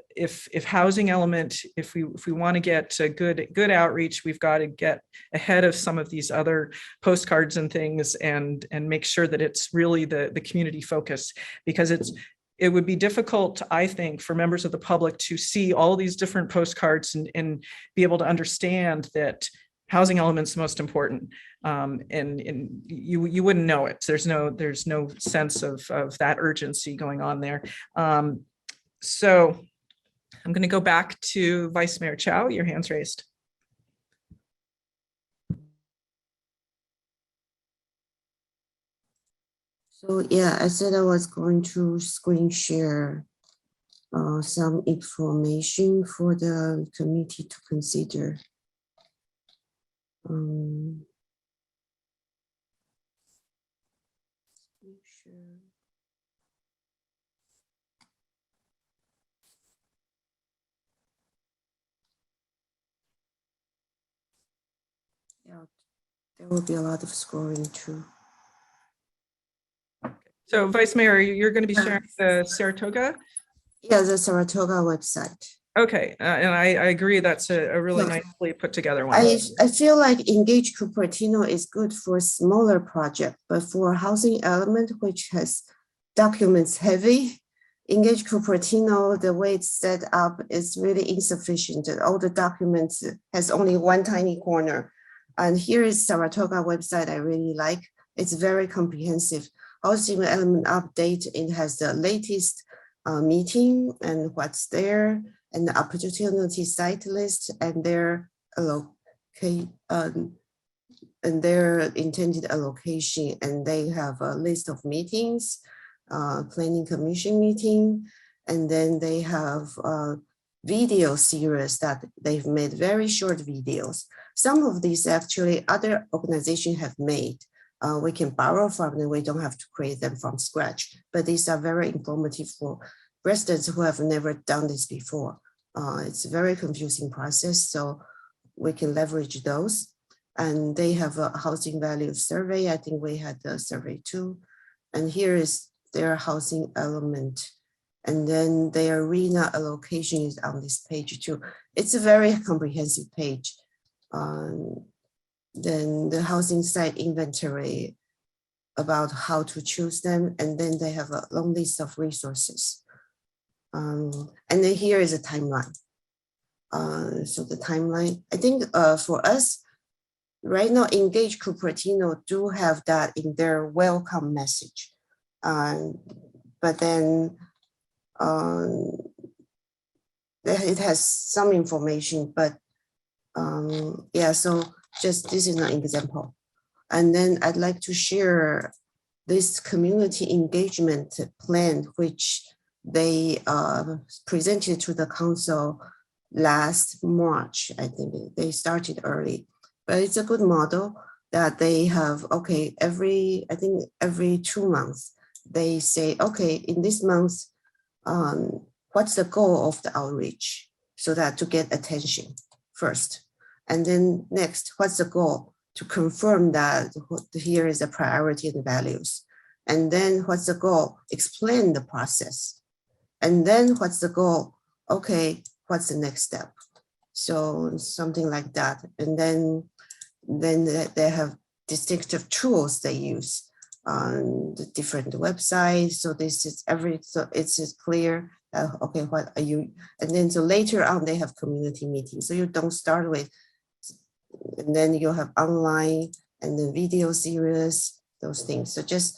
if housing element, if we want to get good outreach, we've got to get ahead of some of these other postcards and things and make sure that it's really the community focus, because it would be difficult, I think, for members of the public to see all these different postcards and be able to understand that housing element's the most important. And you wouldn't know it. There's no sense of that urgency going on there. So I'm going to go back to Vice Mayor Chow. Your hand's raised. So yeah, I said I was going to screen share some information for the committee to consider. Yeah, there will be a lot of scrolling too. So Vice Mayor, you're going to be sharing the Saratoga? Yeah, the Saratoga website. Okay, and I agree that's a really nicely put together one. I feel like Engage Cupertino is good for smaller project, but for housing element, which has documents heavy, Engage Cupertino, the way it's set up is really insufficient. All the documents has only one tiny corner. And here is Saratoga website I really like. It's very comprehensive. Housing element update, it has the latest meeting and what's there, and the opportunity site list and their intended allocation. And they have a list of meetings, planning commission meeting, and then they have a video series that they've made, very short videos. Some of these actually other organizations have made. We can borrow from them. We don't have to create them from scratch, but these are very informative for residents who have never done this before. It's a very confusing process, so we can leverage those. And they have a housing value survey. I think we had the survey too. And here is their housing element. And then their arena allocation is on this page too. It's a very comprehensive page. Then the housing site inventory about how to choose them. And then they have a long list of resources. And then here is a timeline. So the timeline, I think for us, right now, Engage Cupertino do have that in their welcome message. But then it has some information, but yeah, so just this is an example. And then I'd like to share this community engagement plan, which they presented to the council last March. I think they started early, but it's a good model that they have, okay, every 2 months, they say, okay, in this month, what's the goal of the outreach? So that to get attention first. And then next, what's the goal? To confirm that here is the priority and the values. And then what's the goal? Explain the process. And then what's the goal? Okay, what's the next step? So something like that. And then they have distinctive tools they use on the different websites. So this is so it's clear. Okay, what are you? And then so later on they have community meetings. So you don't start with, and then you have online and then video series, those things. So just,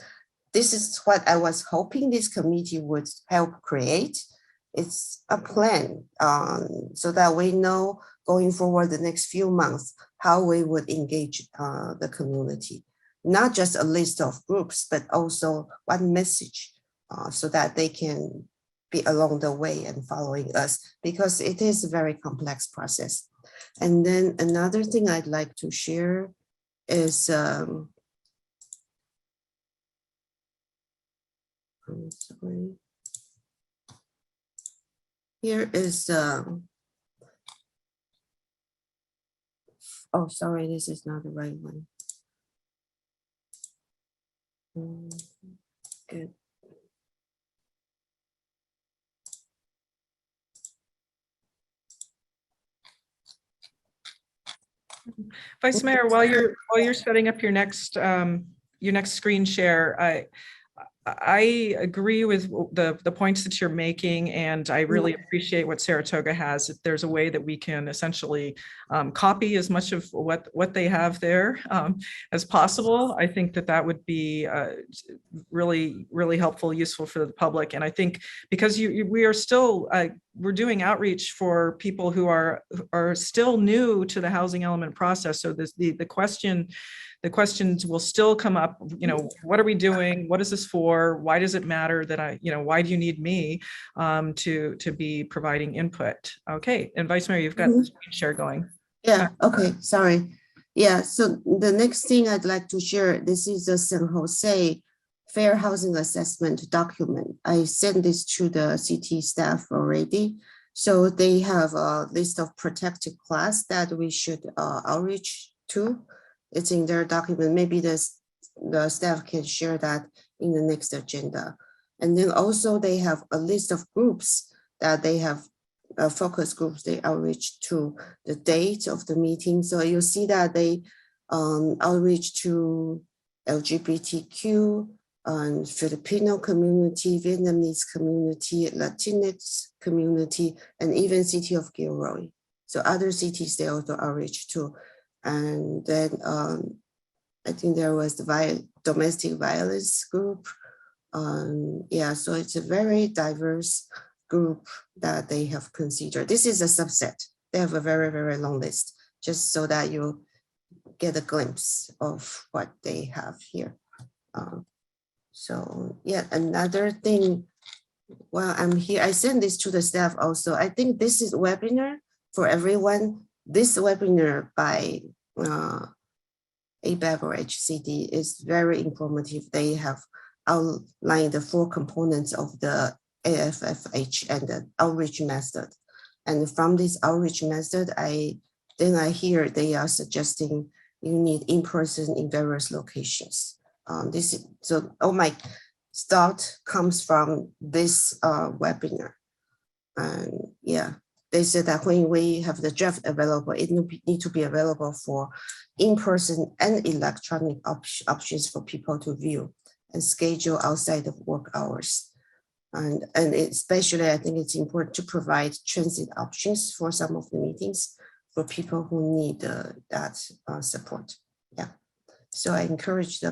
this is what I was hoping this committee would help create. It's a plan so that we know going forward the next few months, how we would engage the community. Not just a list of groups, but also one message so that they can be along the way and following us, because it is a very complex process. And then another thing I'd like to share is, I'm sorry. Here is oh, sorry, this is not the right one. Good. Vice Mayor, while you're setting up your next screen share, I agree with the points that you're making, and I really appreciate what Saratoga has. If there's a way that we can essentially copy as much of what they have there as possible, I think that would be really, really helpful, useful for the public. And I think because we are still we're doing outreach for people who are still new to the housing element process. So the questions will still come up, what are we doing? What is this for? Why does it matter that why do you need me to be providing input? Okay, and Vice Mayor, you've got the screen share going. Yeah, okay, sorry. Yeah, so the next thing I'd like to share, this is the San Jose Fair Housing Assessment document. I sent this to the city staff already. So they have a list of protected class that we should outreach to. It's in their document. Maybe the staff can share that in the next agenda. And then also they have a list of groups that they have focus groups they outreach to, the date of the meeting. So you'll see that they outreach to LGBTQ and Filipino community, Vietnamese community, Latinx community, and even City of Gilroy. So other cities they also outreach to. And then I think there was the domestic violence group. Yeah, so it's a very diverse group that they have considered. This is a subset. They have a very, very long list, just so that you get a glimpse of what they have here. So yeah, another thing, while I'm here, I send this to the staff also. I think this is webinar for everyone. This webinar by ABAB or HCD is very informative. They have outlined the 4 components of the AFFH and the outreach method. And from this outreach method, I hear they are suggesting you need in-person in various locations. So all my thought comes from this webinar. And yeah, they said that when we have the draft available, it need to be available for in-person and electronic options for people to view and schedule outside of work hours. And especially, I think it's important to provide transit options for some of the meetings for people who need that support. Yeah. So I encourage the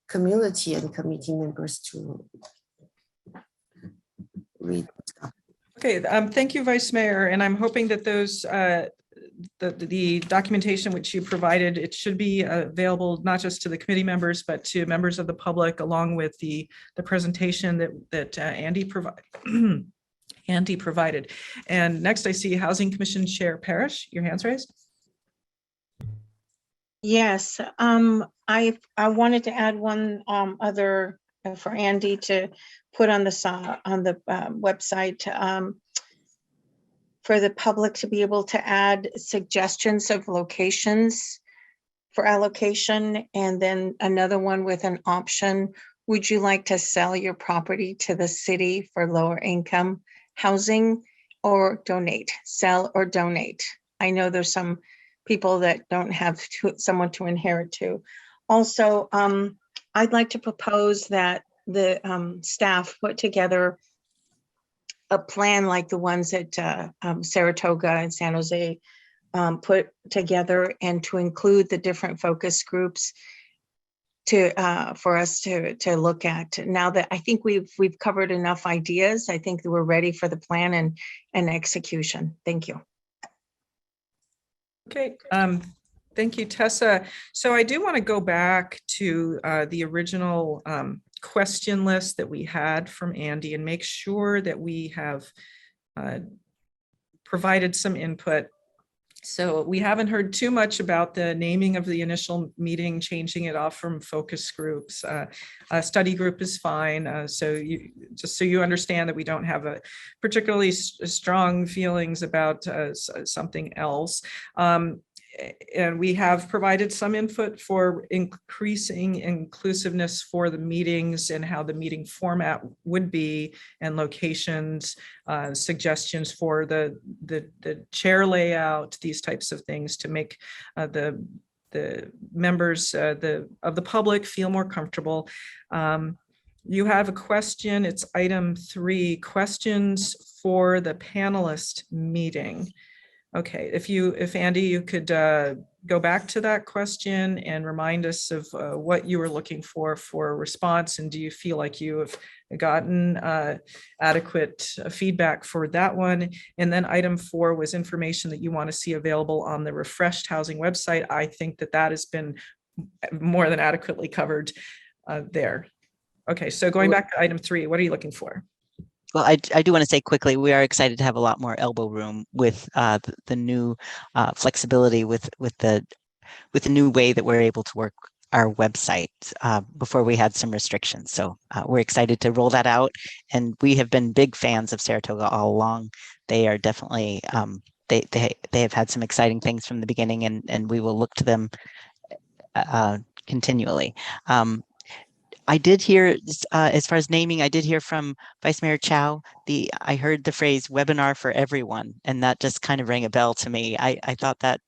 community and committee members to read. Okay, thank you, Vice Mayor. And I'm hoping that those the documentation which you provided, it should be available not just to the committee members, but to members of the public, along with the presentation that Andy provided. And next I see Housing Commission Chair Parrish, your hand's raised. Yes, I wanted to add one other for Andy to put on the website for the public to be able to add suggestions of locations for allocation, and then another one with an option. Would you like to sell your property to the city for lower income housing, or donate? Sell or donate. I know there's some people that don't have someone to inherit to. Also, I'd like to propose that the staff put together a plan like the ones that Saratoga and San Jose put together, and to include the different focus groups for us to look at. Now that I think we've covered enough ideas, I think that we're ready for the plan and execution. Thank you. Okay, thank you, Tessa. So I do want to go back to the original question list that we had from Andy and make sure that we have provided some input. So we haven't heard too much about the naming of the initial meeting, changing it off from focus groups. A study group is fine. So just so you understand that we don't have a particularly strong feelings about something else. And we have provided some input for increasing inclusiveness for the meetings and how the meeting format would be and locations, suggestions for the chair layout, these types of things to make the members of the public feel more comfortable. You have a question, it's item 3, questions for the panelist meeting. Okay, if Andy, you could go back to that question and remind us of what you were looking for a response, and do you feel like you have gotten adequate feedback for that one? And then item 4 was information that you want to see available on the refreshed housing website. I think that has been more than adequately covered there. Okay, so going back to item 3, what are you looking for? Well, I do want to say quickly, we are excited to have a lot more elbow room with the new flexibility with the new way that we're able to work our website. Before we had some restrictions, so we're excited to roll that out. And we have been big fans of Saratoga all along. They are definitely they have had some exciting things from the beginning, and we will look to them continually. I did hear, as far as naming, I did hear from Vice Mayor Chow, I heard the phrase webinar for everyone, and that just kind of rang a bell to me. I thought that,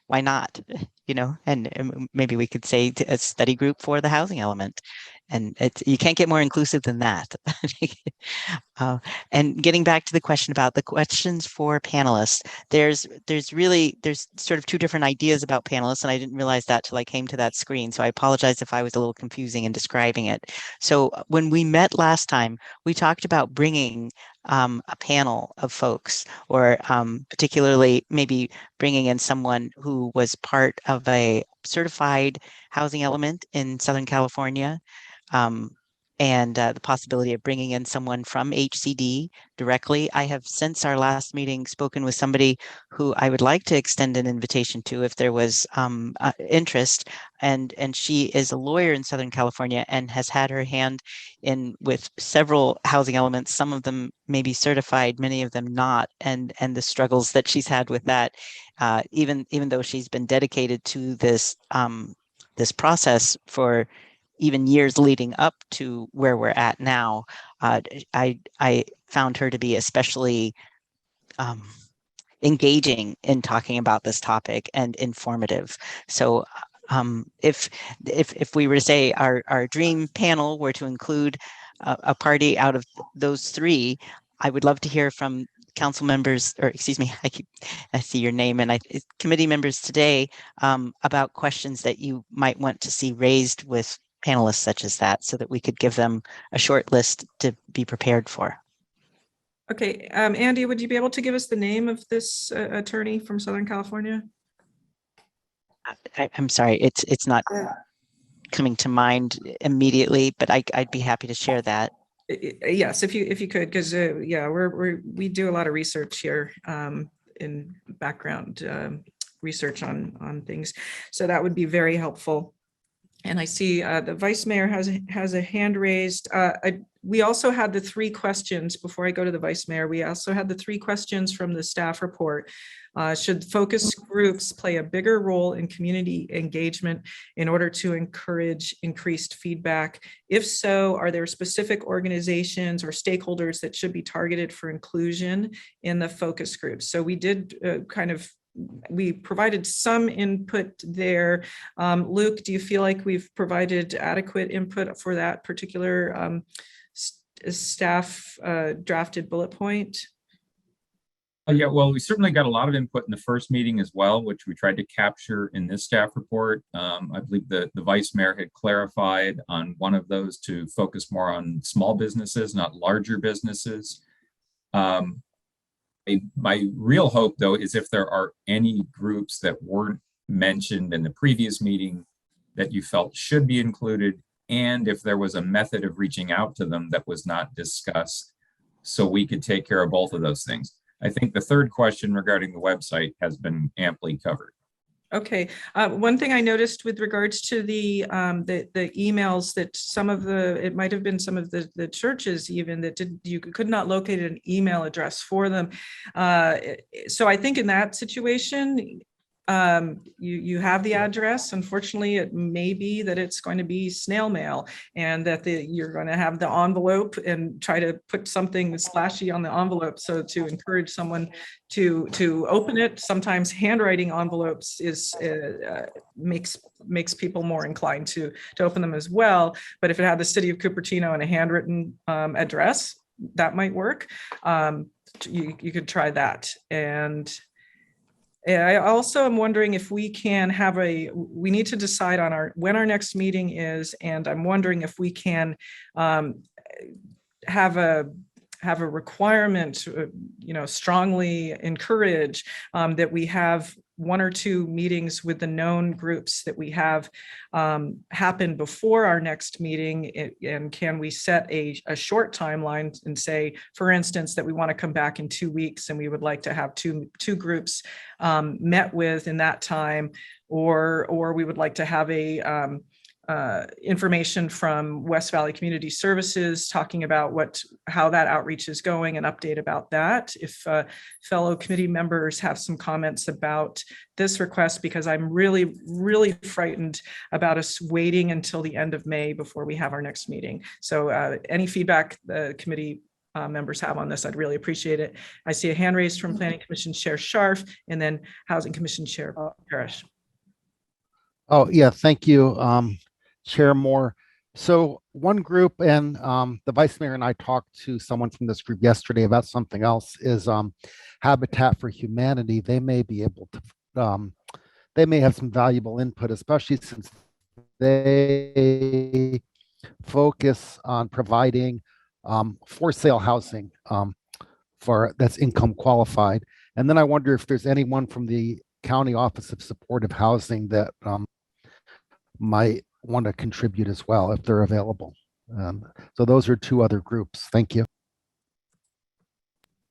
why not? And maybe we could say a study group for the housing element. And you can't get more inclusive than that. And getting back to the question about the questions for panelists, there's sort of 2 different ideas about panelists, and I didn't realize that till I came to that screen. So I apologize if I was a little confusing in describing it. So when we met last time, we talked about bringing a panel of folks, or particularly maybe bringing in someone who was part of a certified housing element in Southern California, and the possibility of bringing in someone from HCD directly. I have, since our last meeting, spoken with somebody who I would like to extend an invitation to if there was interest, and she is a lawyer in Southern California and has had her hand in with several housing elements, some of them maybe certified, many of them not, and the struggles that she's had with that, even though she's been dedicated to this this process for even years leading up to where we're at now. I found her to be especially engaging in talking about this topic and informative. So if we were to say our dream panel were to include a party out of those 3, I would love to hear from council members, or excuse me, I see your name, and committee members today about questions that you might want to see raised with panelists such as that, so that we could give them a short list to be prepared for. Okay, Andy, would you be able to give us the name of this attorney from Southern California? I'm sorry, it's not coming to mind immediately, but I'd be happy to share that. Yes, if you could, because yeah, we do a lot of research here in background research on things, so that would be very helpful. And I see the Vice Mayor has a hand raised. We also had the 3 questions before I go to the Vice Mayor. We also had the 3 questions from the staff report. Should focus groups play a bigger role in community engagement in order to encourage increased feedback? If so, are there specific organizations or stakeholders that should be targeted for inclusion in the focus groups? So we did we provided some input there. Luke, do you feel like we've provided adequate input for that particular staff drafted bullet point? Yeah, well, we certainly got a lot of input in the first meeting as well, which we tried to capture in this staff report. I believe the Vice Mayor had clarified on one of those to focus more on small businesses, not larger businesses. My real hope, though, is if there are any groups that weren't mentioned in the previous meeting that you felt should be included, and if there was a method of reaching out to them that was not discussed, so we could take care of both of those things. I think the third question regarding the website has been amply covered. Okay. One thing I noticed with regards to the emails, that it might have been some of the churches even that you could not locate an email address for them. So I think in that situation, you have the address. Unfortunately, it may be that it's going to be snail mail, and that you're going to have the envelope and try to put something splashy on the envelope. So to encourage someone to open it, sometimes handwriting envelopes makes people more inclined to open them as well. But if it had the City of Cupertino and a handwritten address, that might work. You could try that. And I also am wondering if we can have we need to decide on when our next meeting is, and I'm wondering if we can have a requirement, strongly encourage that we have 1 or 2 meetings with the known groups that we have happen before our next meeting. And can we set a short timeline and say, for instance, that we want to come back in 2 weeks and we would like to have two groups met with in that time, or we would like to have information from West Valley Community Services talking about how that outreach is going, and update about that. If fellow committee members have some comments about this request, because I'm really, really frightened about us waiting until the end of May before we have our next meeting. So any feedback the committee members have on this, I'd really appreciate it. I see a hand raised from Planning Commission Chair Scharf, and then Housing Commission Chair Parrish. Oh, yeah, thank you, Chair Moore. So one group, and the Vice Mayor and I talked to someone from this group yesterday about something else, is Habitat for Humanity. They may be able to, they may have some valuable input, especially since they focus on providing for sale housing that's income qualified. And then I wonder if there's anyone from the County Office of Supportive Housing that might want to contribute as well, if they're available. So those are 2 other groups. Thank you.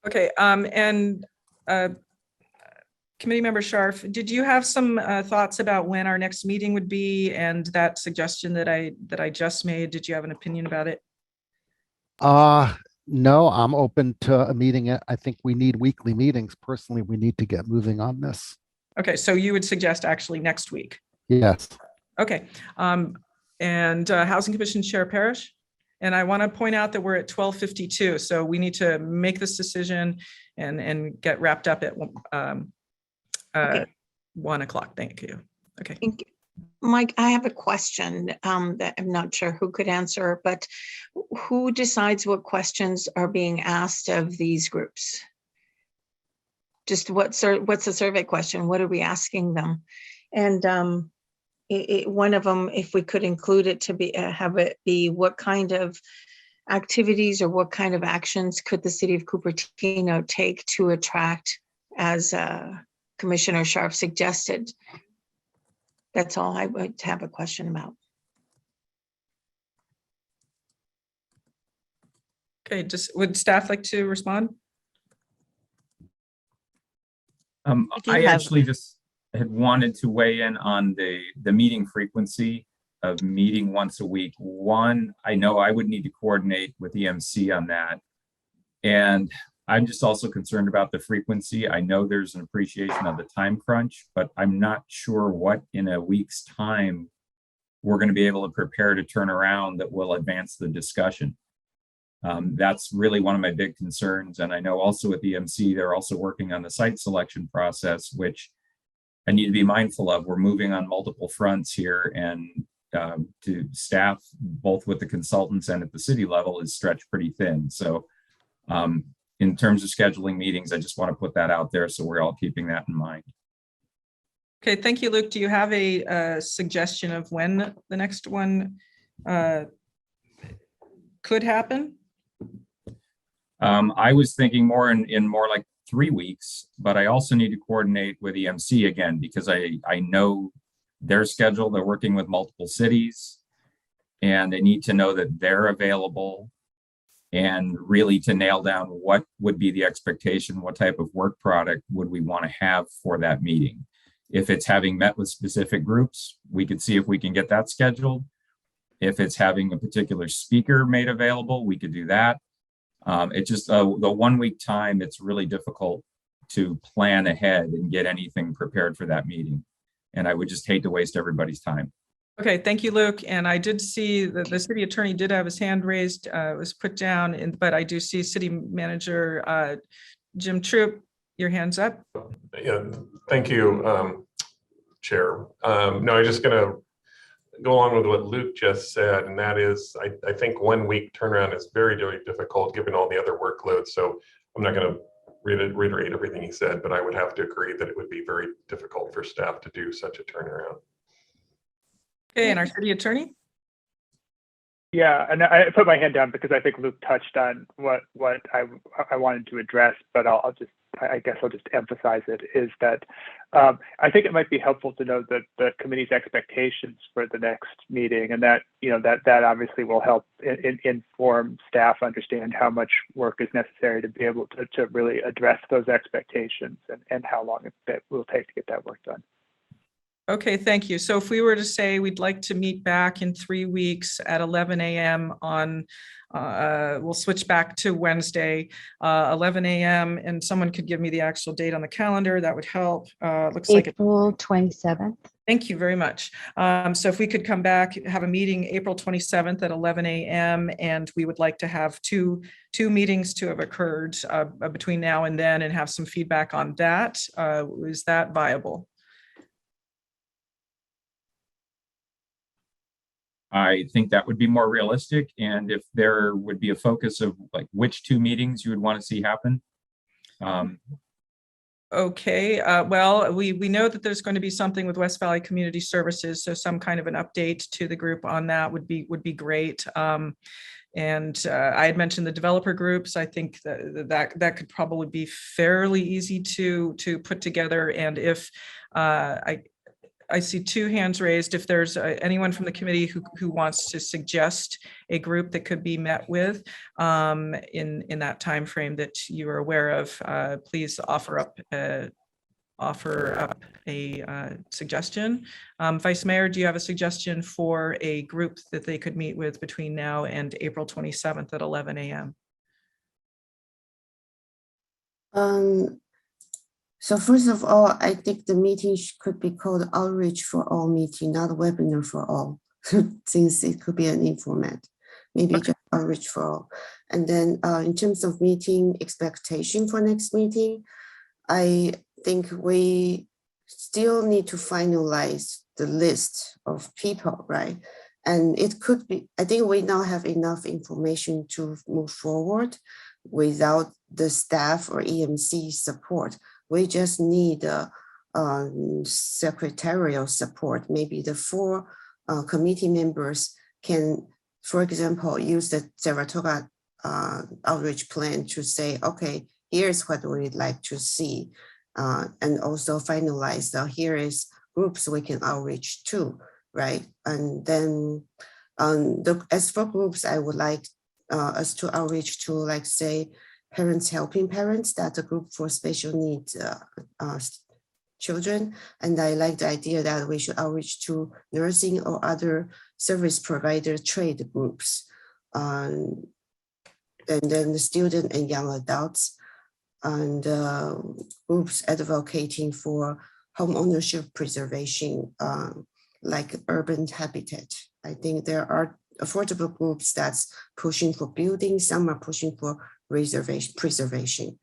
Okay, and Committee Member Scharf, did you have some thoughts about when our next meeting would be, and that suggestion that I just made? Did you have an opinion about it? No, I'm open to a meeting. I think we need weekly meetings. Personally, we need to get moving on this. Okay, so you would suggest actually next week? Yes. Okay, and Housing Commission Chair Parrish? And I want to point out that we're at 12:52, so we need to make this decision and get wrapped up at 1 o'clock. Thank you. Okay. Thank you. Mike, I have a question that I'm not sure who could answer, but who decides what questions are being asked of these groups? Just what's the survey question? What are we asking them? And one of them, if we could include it to be have it be, what kind of activities or what kind of actions could the City of Cupertino take to attract, as Commissioner Scharf suggested? That's all I would have a question about. Okay, would staff like to respond? I actually just had wanted to weigh in on the meeting frequency of meeting once a week. One, I know I would need to coordinate with EMC on that. And I'm just also concerned about the frequency. I know there's an appreciation of the time crunch, but I'm not sure what in a week's time we're going to be able to prepare to turn around that will advance the discussion. That's really one of my big concerns. And I know also with EMC, they're also working on the site selection process, which I need to be mindful of. We're moving on multiple fronts here, and to staff, both with the consultants and at the city level, is stretched pretty thin. So in terms of scheduling meetings, I just want to put that out there so we're all keeping that in mind. Okay, thank you, Luke. Do you have a suggestion of when the next one could happen? I was thinking more in more like 3 weeks, but I also need to coordinate with EMC again, because I know their schedule. They're working with multiple cities, and they need to know that they're available, and really to nail down what would be the expectation, what type of work product would we want to have for that meeting. If it's having met with specific groups, we could see if we can get that scheduled. If it's having a particular speaker made available, we could do that. It's just the 1 week time, it's really difficult to plan ahead and get anything prepared for that meeting. And I would just hate to waste everybody's time. Okay, thank you, Luke. And I did see that the city attorney did have his hand raised, it was put down, but I do see city manager Jim Troop, your hand's up. Yeah, thank you, Chair. No, I'm just going to go along with what Luke just said, and that is, I think 1 week turnaround is very, very difficult given all the other workloads. So I'm not going to reiterate everything he said, but I would have to agree that it would be very difficult for staff to do such a turnaround. Okay, and our city attorney? Yeah, and I put my hand down because I think Luke touched on what I wanted to address, but I guess I'll just emphasize it, is that I think it might be helpful to know that the committee's expectations for the next meeting, and that, you know, that obviously will help inform staff understand how much work is necessary to be able to really address those expectations and how long it will take to get that work done. Okay, thank you. So if we were to say we'd like to meet back in 3 weeks at 11 a.m. on, we'll switch back to Wednesday, 11 a.m. and someone could give me the actual date on the calendar, that would help. Looks like April 27th. Thank you very much. So if we could come back, have a meeting April 27th at 11 a.m. and we would like to have two meetings to have occurred between now and then and have some feedback on that. Is that viable? I think that would be more realistic. And if there would be a focus of like which 2 meetings you would want to see happen. Okay, well, we know that there's going to be something with West Valley Community Services, so some kind of an update to the group on that would be great. And I had mentioned the developer groups. I think that could probably be fairly easy to put together. And if I see 2 hands raised. If there's anyone from the committee who wants to suggest a group that could be met with in that time frame that you are aware of, please offer up a suggestion. Vice Mayor, do you have a suggestion for a group that they could meet with between now and April 27th at 11 a.m.? So first of all, I think the meeting could be called Outreach for All meeting, not Webinar for All, since it could be a new format. Maybe just Outreach for All. And then in terms of meeting expectation for next meeting, I think we still need to finalize the list of people, right? And it could be, I think we now have enough information to move forward without the staff or EMC support. We just need secretarial support. Maybe the 4 committee members can, for example, use the Saratoga outreach plan to say, okay, here's what we'd like to see. And also finalize, here is groups we can outreach to, right? And then as for groups, I would like us to outreach to, like, say, Parents Helping Parents, that's a group for special needs children. And I like the idea that we should outreach to nursing or other service provider trade groups. And then the student and young adults, and groups advocating for home ownership preservation, like Urban Habitat. I think there are affordable groups that's pushing for building, some are pushing for preservation.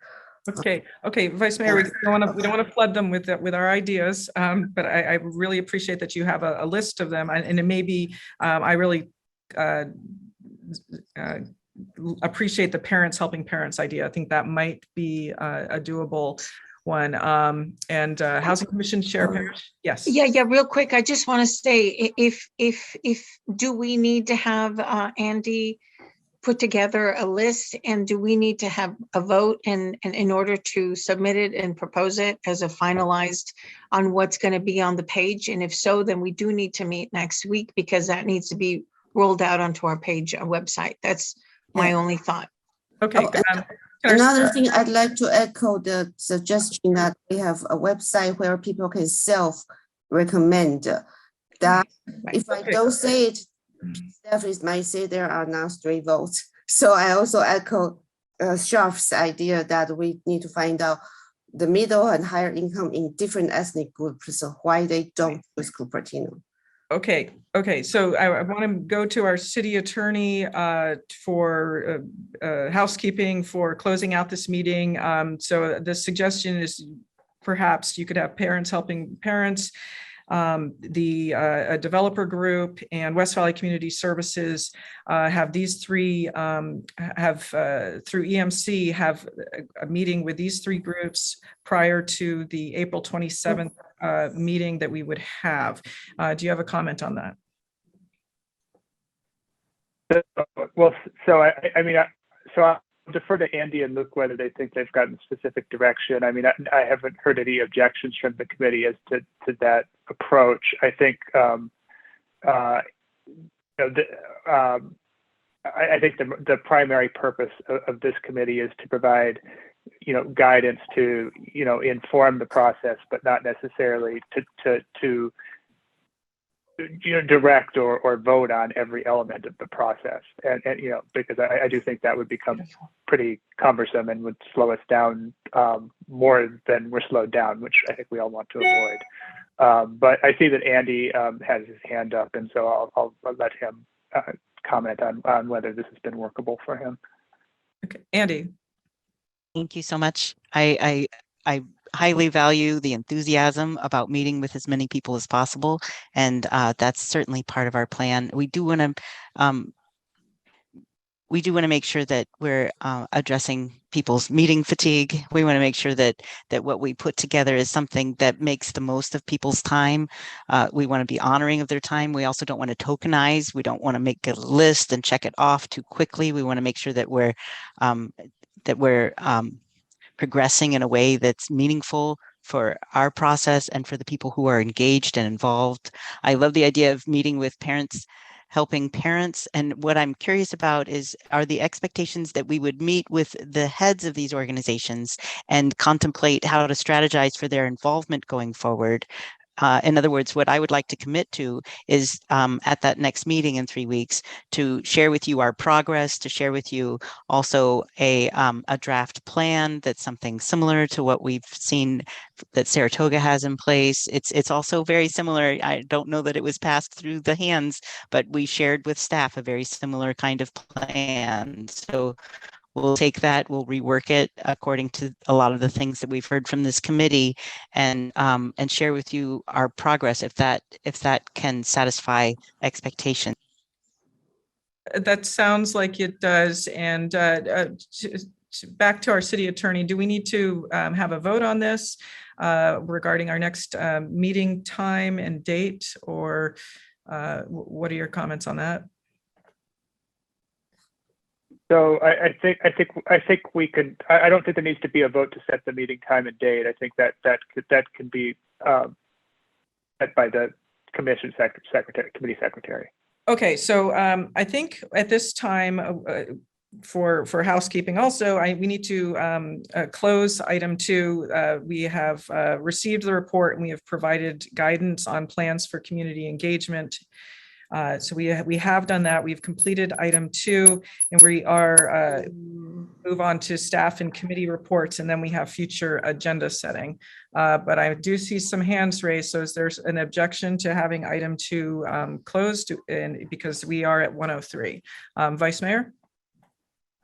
Okay, Vice Mayor, we don't want to flood them with our ideas, but I really appreciate that you have a list of them, and it may be, I really appreciate the Parents Helping Parents idea. I think that might be a doable one. And Housing Commission Chair Parrish, yes. Yeah, real quick. I just want to say, if do we need to have Andy put together a list, and do we need to have a vote in order to submit it and propose it as a finalized on what's going to be on the page? And if so, then we do need to meet next week, because that needs to be rolled out onto our page, our website. That's my only thought. Okay. Another thing, I'd like to echo the suggestion that we have a website where people can self-recommend that. If I don't say it, staff might say there are now 3 votes. So I also echo Sharf's idea that we need to find out the middle and higher income in different ethnic groups, so why they don't choose Cupertino. Okay. So I want to go to our city attorney for housekeeping for closing out this meeting. So the suggestion is perhaps you could have parents helping parents, a developer group, and West Valley Community Services have these three, through EMC, have a meeting with these three groups prior to the April 27th meeting that we would have. Do you have a comment on that? Well, so I'll defer to Andy and Luke whether they think they've gotten specific direction. I mean, I haven't heard any objections from the committee as to that approach. I think I think the primary purpose of this committee is to provide guidance to inform the process, but not necessarily to direct or vote on every element of the process, and because I do think that would become pretty cumbersome and would slow us down more than we're slowed down, which I think we all want to avoid. But I see that Andy has his hand up, and so I'll let him comment on whether this has been workable for him. Okay, Andy. Thank you so much. I highly value the enthusiasm about meeting with as many people as possible, and that's certainly part of our plan. We do want to make sure that we're addressing people's meeting fatigue. We want to make sure that what we put together is something that makes the most of people's time. We want to be honoring of their time. We also don't want to tokenize. We don't want to make a list and check it off too quickly. We want to make sure that we're progressing in a way that's meaningful for our process and for the people who are engaged and involved. I love the idea of meeting with parents, helping parents. And what I'm curious about are the expectations that we would meet with the heads of these organizations and contemplate how to strategize for their involvement going forward. In other words, what I would like to commit to is at that next meeting in 3 weeks to share with you our progress, to share with you also a draft plan that's something similar to what we've seen that Saratoga has in place. It's also very similar. I don't know that it was passed through the hands, but we shared with staff a very similar kind of plan. So we'll take that, we'll rework it according to a lot of the things that we've heard from this committee, and share with you our progress if that can satisfy expectations. That sounds like it does. And back to our city attorney, do we need to have a vote on this regarding our next meeting time and date, or what are your comments on that? So I think we could. I don't think there needs to be a vote to set the meeting time and date. I think that can be set by the commission committee secretary. Okay, so I think at this time for housekeeping also, we need to close item 2. We have received the report and we have provided guidance on plans for community engagement. So we have done that. We've completed item 2, and we are move on to staff and committee reports, and then we have future agenda setting. But I do see some hands raised. So is there an objection to having item 2 closed, and because we are at 1:03? Vice Mayor?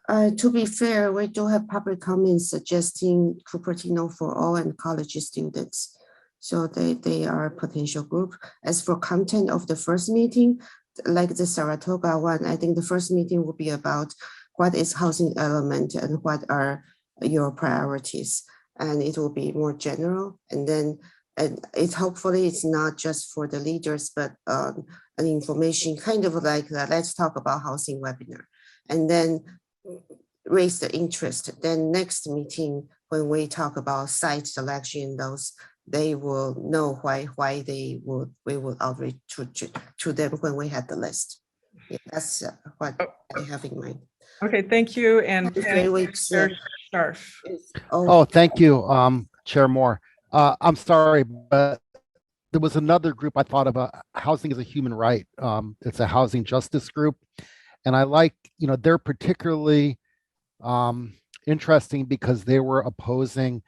To be fair, we do have public comments suggesting Cupertino for all and college students. So they are a potential group. As for content of the first meeting, like the Saratoga one, I think the first meeting will be about what is housing element and what are your priorities. And it will be more general. And then hopefully it's not just for the leaders, but an information kind of like let's talk about housing webinar. And then raise the interest. Then next meeting, when we talk about site selection, they will know why we will outreach to them when we have the list. Yeah, that's what I have in mind. Okay, thank you. And Sharf. Oh, thank you, Chair Moore. I'm sorry, but there was another group I thought about. Housing is a human right. It's a housing justice group, and I like, they're particularly interesting because they were opposing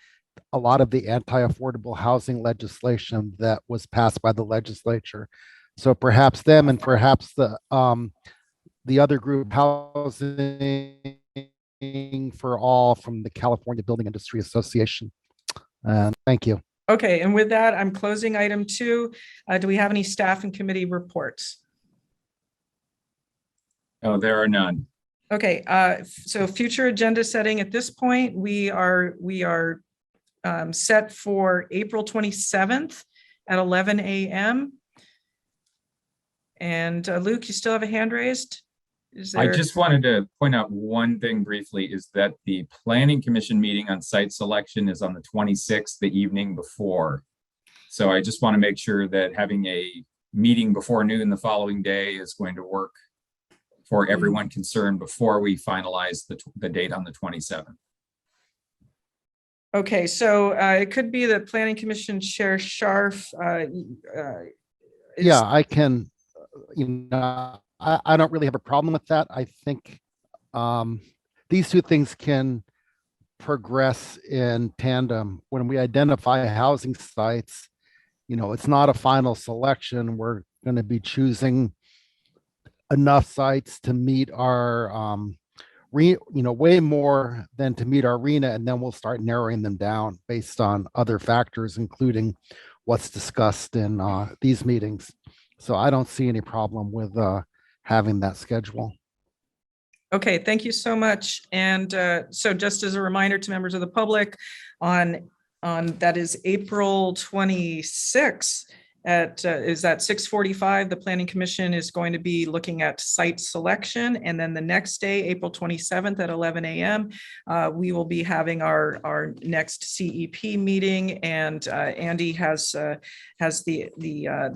a lot of the anti-affordable housing legislation that was passed by the legislature. So perhaps them and perhaps the other group, Housing for All, from the California Building Industry Association. And thank you. Okay, and with that, I'm closing item 2. Do we have any staff and committee reports? Oh, there are none. Okay, so future agenda setting at this point, we are set for April 27th at 11 a.m. And Luke, you still have a hand raised? I just wanted to point out one thing briefly, is that the Planning Commission meeting on site selection is on the 26th, the evening before. So I just want to make sure that having a meeting before noon the following day is going to work for everyone concerned before we finalize the date on the 27th. Okay, so it could be that Planning Commission Chair Scharf. Yeah, I can, I don't really have a problem with that. I think these two things can progress in tandem. When we identify housing sites, it's not a final selection. We're going to be choosing enough sites to meet our way more than to meet our RENA, and then we'll start narrowing them down based on other factors, including what's discussed in these meetings. So I don't see any problem with having that schedule. Okay, thank you so much. And so just as a reminder to members of the public, on that is April 26th at 6:45, the Planning Commission is going to be looking at site selection. And then the next day, April 27th at 11 a.m., we will be having our next CEP meeting, and Andy has the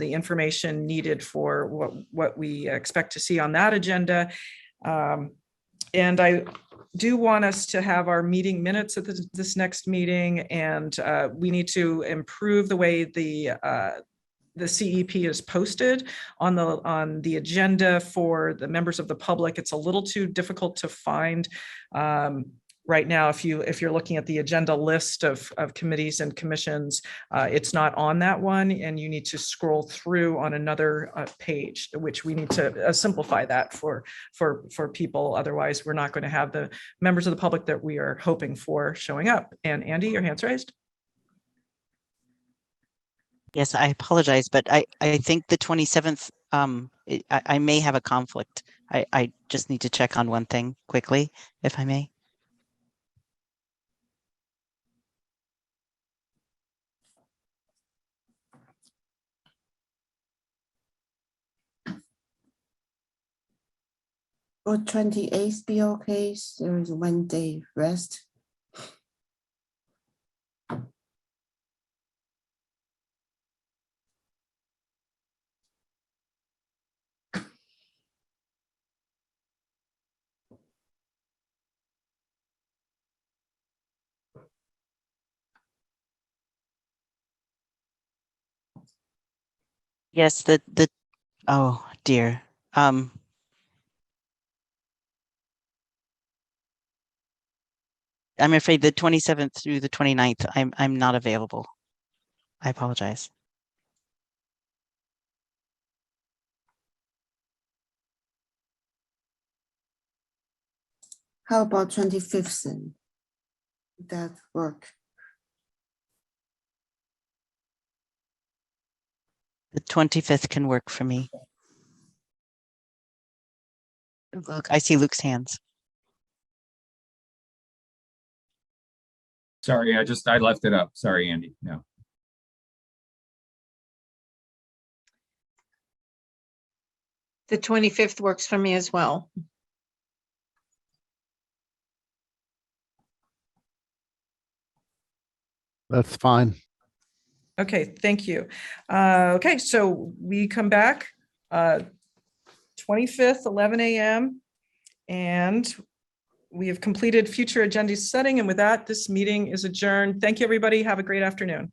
information needed for what we expect to see on that agenda. And I do want us to have our meeting minutes at this next meeting, and we need to improve the way the CEP is posted on the agenda for the members of the public. It's a little too difficult to find right now. If you're looking at the agenda list of committees and commissions, it's not on that one, and you need to scroll through on another page, which we need to simplify that for people. Otherwise, we're not going to have the members of the public that we are hoping for showing up. And Andy, your hand's raised. Yes, I apologize, but I think the 27th, I may have a conflict. I just need to check on one thing quickly, if I may. Would 28th be okay? There is one day rest. Yes, oh dear. I'm afraid the 27th through the 29th, I'm not available. I apologize. How about 25th then? Would that work? The 25th can work for me. Look, I see Luke's hands. Sorry, I left it up. Sorry, Andy. No. The 25th works for me as well. That's fine. Okay, thank you. Okay, so we come back 25th, 11 a.m. and we have completed future agenda setting. And with that, this meeting is adjourned. Thank you, everybody. Have a great afternoon.